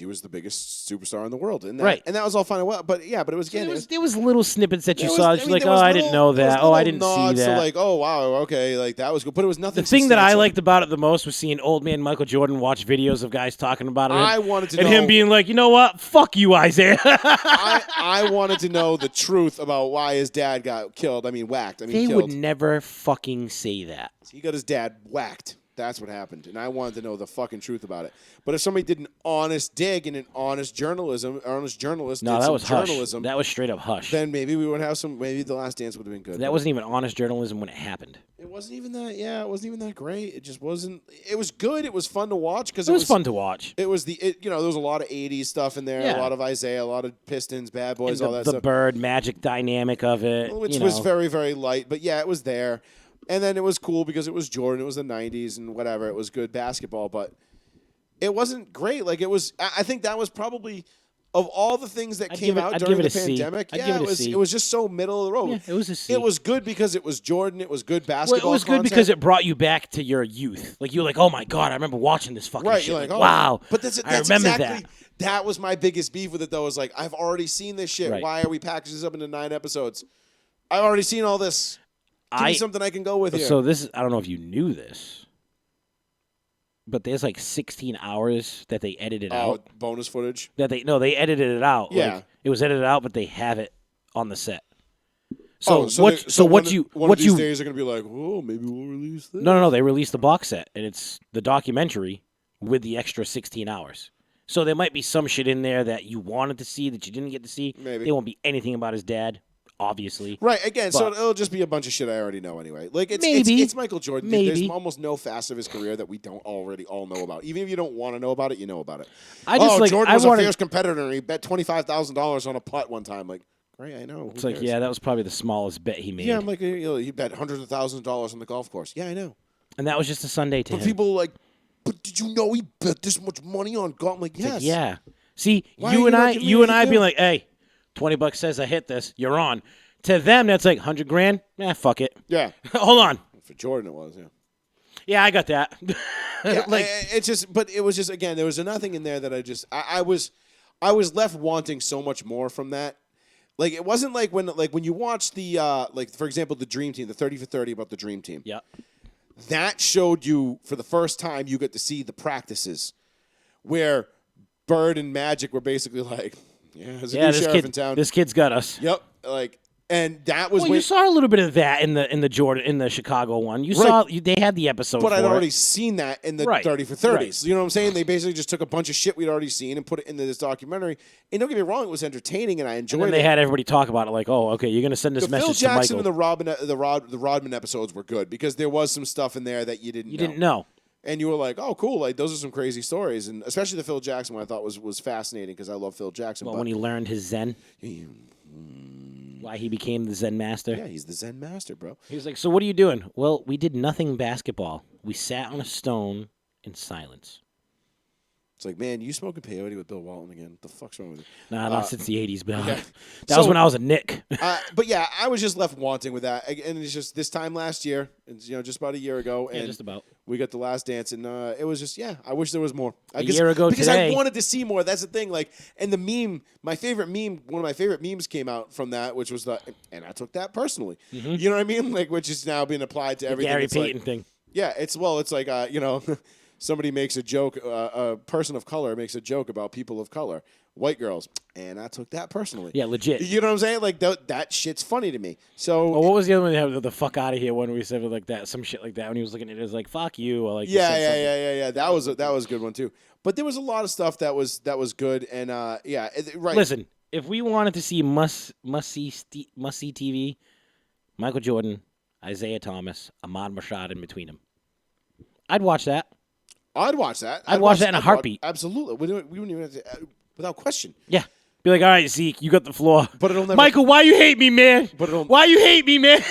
was the biggest superstar in the world, and that, Right. and that was all fine and well. But yeah, but it was So again, there was little snippets that you there saw. was- That I you're mean, like, there oh, was I didn't know there was that. Oh, I little didn't see nods to that. like, oh wow, okay, like that was good, but it was nothing. The thing that I substantial. liked about it the most was seeing old man Michael Jordan watch videos of guys talking about it. I wanted to and know, him being like, you know what? Fuck you, Isaiah. I wanted to know the truth about why his dad got killed. I mean, whacked. I mean, They killed. would never fucking say that. He got his dad whacked. That's what happened, and I wanted to know the fucking truth about it. But if somebody did an honest dig and an honest journalist No, did that some was hush. journalism, That was straight up hush. then maybe we would have some. Maybe The Last Dance would have been good. That but wasn't even honest journalism when it happened. It wasn't even that. Yeah, it wasn't even that great. It just wasn't. It was good. It was fun to watch because It was fun to watch. It was there was a lot of '80s stuff in there. Yeah. A lot of Isaiah, a lot of Pistons, Bad Boys, And all that the stuff, Bird Magic dynamic of it, which you was know. very very light. But yeah, it was there. And then it was cool because it was Jordan. It was the '90s and whatever. It was good basketball, but it wasn't great. Like it was. I think that was probably Of all the things that I'd came give it- out I'd during give the it a C. pandemic, I'd yeah, give it a it was C. it was just so middle of the road. Yeah, it was a C. It was good because it was Jordan. It was good Well, basketball. it was good because it brought you back to your youth. Like you were like, oh my god, I remember watching this fucking right. shit. You're like, oh wow. But that's I remember exactly that. that was my biggest beef with it though. Is like I've already seen this shit. Right. Why are we packaging this up into 9 episodes? I've already seen all this. Give me something I can go with here. So this is, I don't know if you knew this, but there's like 16 hours that they edited out. Bonus footage. That they edited it out. Yeah. Like, it was edited out, but they have it on the set. So So what? So what you? one What of these you? days are gonna be like, oh, maybe we'll release this. No. They released the box set, and it's the documentary with the extra 16 hours. So there might be some shit in there that you wanted to see that you didn't get to see. Maybe. There won't be anything about his dad, obviously. Right, again, so But- it'll just be a bunch of shit I already know anyway. Like Maybe. it's Michael Jordan. Maybe. There's almost no facet of his career that we don't already all know about. Even if you don't want to know about it, you know about it. I just like. Jordan I was a wanted. fierce competitor and he bet $25,000 on a putt one time. Like, great, I know. It's like, yeah, that was probably the smallest bet he made. Yeah, I'm like, he bet hundreds of thousands of dollars on the golf course. Yeah, I know. And that was just a Sunday to But him. people are like, but did you know he bet this much money on golf? I'm like, It's like, yes. yeah. See, Why are you you and not I, giving me you and I anything being new? like, hey, $20 says I hit this, you're on. To them, that's like $100,000. Fuck it. Yeah. Hold on. For Jordan, it was, yeah. Yeah, I got that. Yeah, like, it's just, but it was just again, there was nothing in there that I was left wanting so much more from that. Like it wasn't like when you watch the like for example the Dream Team, the 30 for 30 about the Dream Team. yeah. That showed you for the first time you get to see the practices where Bird and Magic were basically like, yeah, there's a new sheriff in town. This kid's got us. Yep, like, and that was Well, when. you saw a little bit of that in the Chicago one. You Right. saw they had the episode. But I'd for already it. seen that in the Right. 30 for 30s. Right. You know what I'm saying? They basically just took a bunch of shit we'd already seen and put it into this documentary. And don't get me wrong, it was entertaining and I enjoyed And then it. they had everybody talk about it, like, oh, okay, you're gonna send this The Phil message Jackson to Michael. and the Rodman episodes were good because there was some stuff in there that you didn't You know. didn't know. And you were like, oh, cool. Like, those are some crazy stories. And especially the Phil Jackson one I thought was fascinating because I love Phil Jackson. Well, but when he learned his Zen, why he became the Zen master. yeah, he's the Zen master, bro. He was like, so what are you doing? Well, we did nothing basketball. We sat on a stone in silence. It's like, man, you smoking peyote with Bill Walton again? What the fuck's wrong with you? Nah, not since the 80s, Bill. yeah. That was So- when I was a Nick. But yeah, I was just left wanting with that. And it's just this time last year, it's, just about a year ago, Yeah, and just about. we got The Last Dance, and it was just, I wish there was more. A year ago because today. I wanted to see more. That's the thing. Like, and the meme, one of my favorite memes came out from that, which was and I took that personally. You know what I mean? Like, which is now being applied to everything. Gary It's like- Payton thing. yeah, it's like somebody makes a joke, a person of color makes a joke about people of color, white girls, and I took that personally. Yeah, legit. You know what I'm saying? Like that shit's funny to me. So Well, what was the other one they had? The fuck out of here one where he said like that, some shit like that. When he was looking at it, it was like, fuck you. Or like, you said something. yeah. That was a good one too. But there was a lot of stuff that was good, and right. Listen, if we wanted to see must see TV, Michael Jordan, Isaiah Thomas, Ahmad Rashad in between them, I'd watch that. I'd watch that. I'd watch that in a heartbeat. Absolutely, we wouldn't even have to, without question. Yeah. Be like, all right, Zeke, you got the floor. But it'll never. Michael, why you hate me, man? But it'll. Why you hate me, man?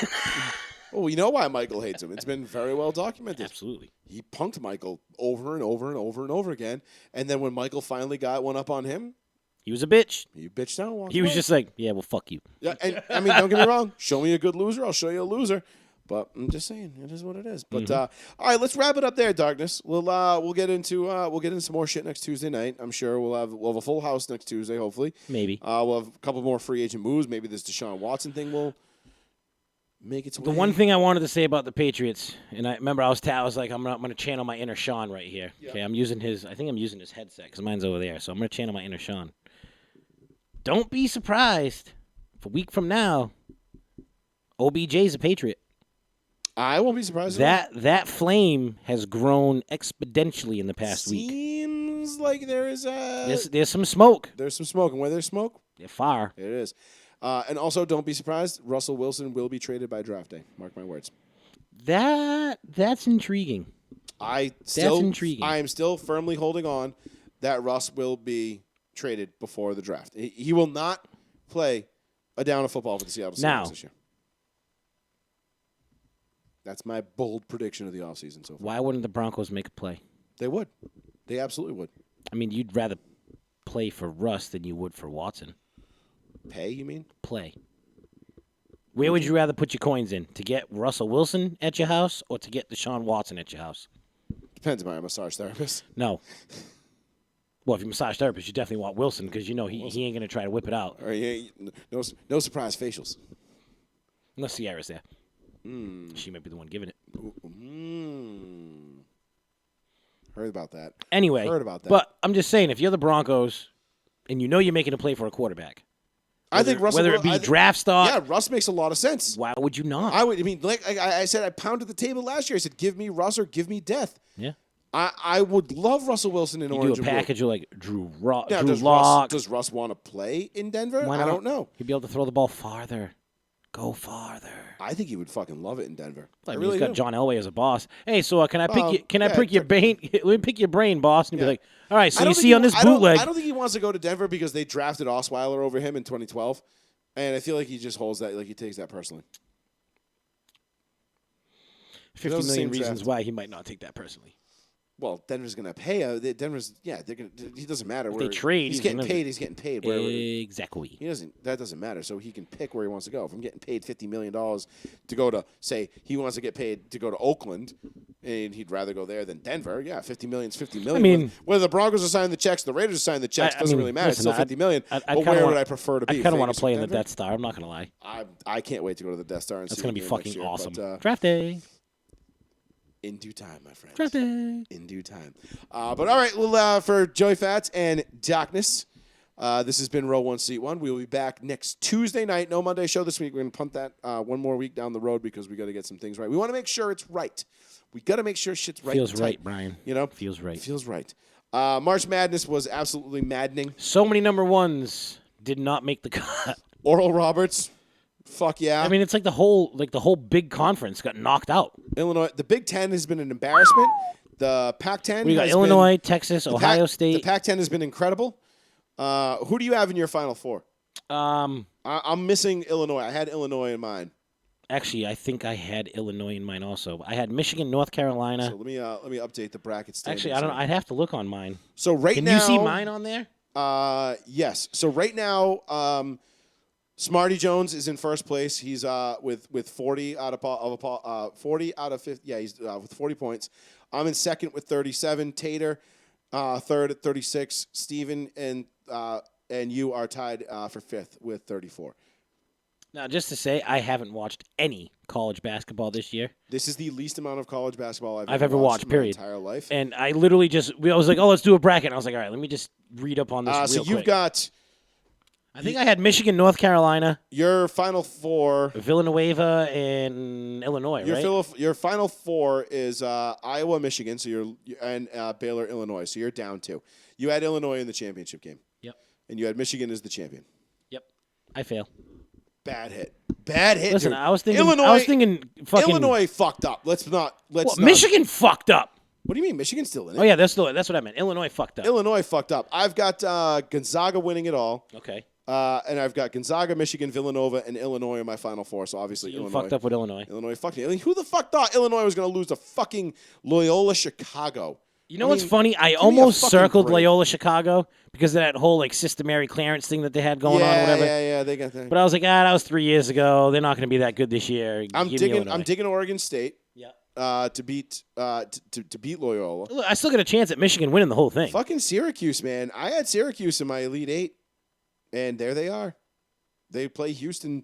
Oh, we know why Michael hates him. It's been very well documented. Absolutely. He punked Michael over and over and over and over again, and then when Michael finally got one up on him, He was a bitch. he bitched out. And walked He was away. just like, yeah, well, fuck you. Yeah, and I mean, don't get me wrong. Show me a good loser, I'll show you a loser. But I'm just saying, it is what it is. But all right, let's wrap it up there, Darkness. We'll get into some more shit next Tuesday night. I'm sure we'll have a full house next Tuesday, hopefully. Maybe. We'll have a couple more free agent moves. Maybe this Deshaun Watson thing will make its way. The one thing I wanted to say about the Patriots, and I remember I was like, I'm gonna channel my inner Sean right here. Yeah. Okay, I think I'm using his headset because mine's over there, so I'm gonna channel my inner Sean. Don't be surprised if a week from now, OBJ's a Patriot. I won't be surprised. at all. That flame has grown exponentially in the past week. Seems like there is There's some smoke. there's some smoke, and where there's smoke, They're far. it is. And also, don't be surprised. Russell Wilson will be traded by draft day. Mark my words. That's intriguing. Intriguing. I am still firmly holding on that Russ will be traded before the draft. He will not play a down of football for the Seattle Now. Seahawks this year. That's my bold prediction of the offseason so far. Why wouldn't the Broncos make a play? They would. They absolutely would. I mean, you'd rather play for Russ than you would for Watson. Pay, you mean? Play. Where would you rather put your coins in? To get Russell Wilson at your house or to get Deshaun Watson at your house? Depends on my massage therapist. No. Well, if you're a massage therapist, you definitely want Wilson because you know he ain't going to try to whip it out. Or no surprise facials. Unless Sierra's there. She might be the one giving it. Heard about that. Anyway, Heard about that. But I'm just saying, if you're the Broncos and you know you're making a play for a quarterback, I think Russell, whether it be draft stock, yeah, Russ makes a lot of sense. why would you not? I mean, like I said, I pounded the table last year. I said, "Give me Russ or give me death." Yeah. I would love Russell Wilson in You orange do a and blue. package of like Drew Lock. Does Russ want to play in Denver? Why I not? don't know. He'd be able to throw the ball farther. Go farther. I think he would fucking love it in Denver. I He's really got do. John Elway as a boss. Hey, so can I pick you? Can I yeah, pick your brain? Let me pick your brain, boss, and be like, all right. I So you don't see think on this I don't- bootleg, I don't think he wants to go to Denver because they drafted Osweiler over him in 2012, and I feel like he just holds that, like he takes that personally. 50 Those million same reasons draft. why he might not take that personally. Well, Denver's going to pay. Denver's they're going. He doesn't matter. If where they trade, he's he's getting gonna- paid. He's getting paid. Wherever Exactly. he doesn't. That doesn't matter. So he can pick where he wants to go. If I'm getting paid $50 million to go to, say, he wants to get paid to go to Oakland, and he'd rather go there than Denver. Yeah, $50 million is $50 million. I mean, whether the Broncos are signing the checks, the Raiders are signing the checks, doesn't really matter. listen, it's still $50 million. I'd But kinda where wanna- would I prefer to be? I kind of want Vegas to or play in the Denver? Death Star. I'm not gonna lie. I can't wait to go to the Death Star and That's see gonna be the game next fucking year, awesome. But, Draft day. in due time, my friends. Draft day. In due time. But all right, well, for Joey Fats and Darkness, this has been Row 1, Seat 1. We will be back next Tuesday night. No Monday show this week. We're going to punt that one more week down the road because we got to get some things right. We want to make sure it's right. We got to make sure shit's right. Feels and tight, right, Brian. You know? Feels right. Feels right. March Madness was absolutely maddening. So many number ones did not make the cut. Oral Roberts, fuck yeah. I mean, it's like the whole big conference got knocked out. Illinois. The Big Ten has been an embarrassment. The Pac-10 We got has Illinois, been, Texas, Ohio The State. Pac-10 has been incredible. Who do you have in your Final Four? I'm missing Illinois. I had Illinois in mind. Actually, I think I had Illinois in mine also. I had Michigan, North Carolina. So let me update the bracket standings. Actually, I don't know. I'd have to look on mine. So right Can now, you see mine on there? Yes. So right now, Smarty Jones is in first place. He's with 40 out of 40 out of 50. Yeah, he's with 40 points. I'm in second with 37. Tater, third at 36. Steven and you are tied for fifth with 34. Now, just to say, I haven't watched any college basketball this year. This is the least amount of college basketball I've ever watched, in period. my entire life. And I literally I was like, oh, let's do a bracket. And I was like, all right, let me just read up on this real So you've quick. got I think I had Michigan, North Carolina, your Final Four. Villanova, and Illinois, right? Your Final Four is Iowa, Michigan, and Baylor, Illinois. So you're down 2. You had Illinois in the championship game. Yep. And you had Michigan as the champion. Yep. I fail. Bad hit. Listen, Listen, I was thinking fucking Illinois fucked up. Let's not. Michigan fucked up. What do you mean? Michigan's still in it. Oh yeah, that's what I meant. Illinois fucked up. Illinois fucked up. I've got Gonzaga winning it all. Okay. And I've got Gonzaga, Michigan, Villanova, and Illinois in my Final Four. So obviously You Illinois fucked up with Illinois. Illinois fucked it. Who the fuck thought Illinois was going to lose to fucking Loyola Chicago? You know what's funny? I give me a almost fucking circled break. Loyola Chicago because of that whole Sister Mary Clarence thing that they had going on, or whatever. Yeah, they got that. But I was like, that was 3 years ago. They're not going to be that good this year. I'm Give me digging Illinois. Oregon State. Yeah. To beat Loyola. Look, I still got a chance at Michigan winning the whole thing. Fucking Syracuse, man. I had Syracuse in my Elite 8, and there they are. They play Houston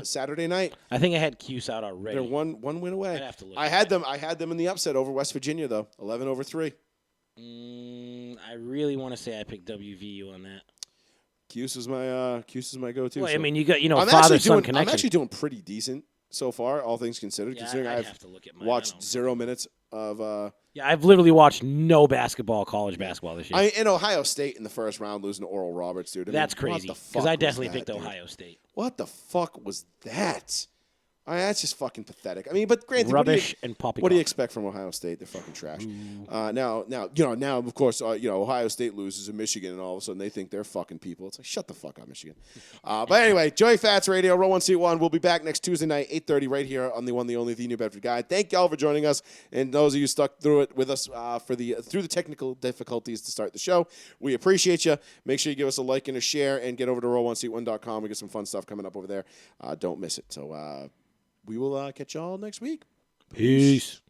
Saturday night. I think I had Cuse out already. They're one win away. I'd have to look I had them in the upset over West Virginia though, 11-3. I really want to say I picked WVU on that. Cuse is my go-to. Well, so. I mean, you got I'm father-son connection. I'm actually doing pretty decent so far, all things considered. Yeah, considering I'd I've have to look at mine. watched 0 minutes of. Yeah, I've literally watched no college basketball this year. In Ohio State in the first round losing to Oral Roberts, dude. That's crazy because I definitely picked Ohio State. What the fuck was that? That's just fucking pathetic. I mean, but granted, Rubbish and what do you poppycock. expect from Ohio State? They're fucking trash. Now, of course, Ohio State loses in Michigan, and all of a sudden they think they're fucking people. It's like, shut the fuck up, Michigan. But anyway, Joey Fats Radio, Row 1 Seat 1. We'll be back next Tuesday night, 8:30, right here on the one, the only, the New Bedford Guide. Thank y'all for joining us, and those of you stuck through it with us through the technical difficulties to start the show. We appreciate you. Make sure you give us a like and a share, and get over to row1seat1.com. We got some fun stuff coming up over there. Don't miss it. So. We will catch y'all next week. Peace.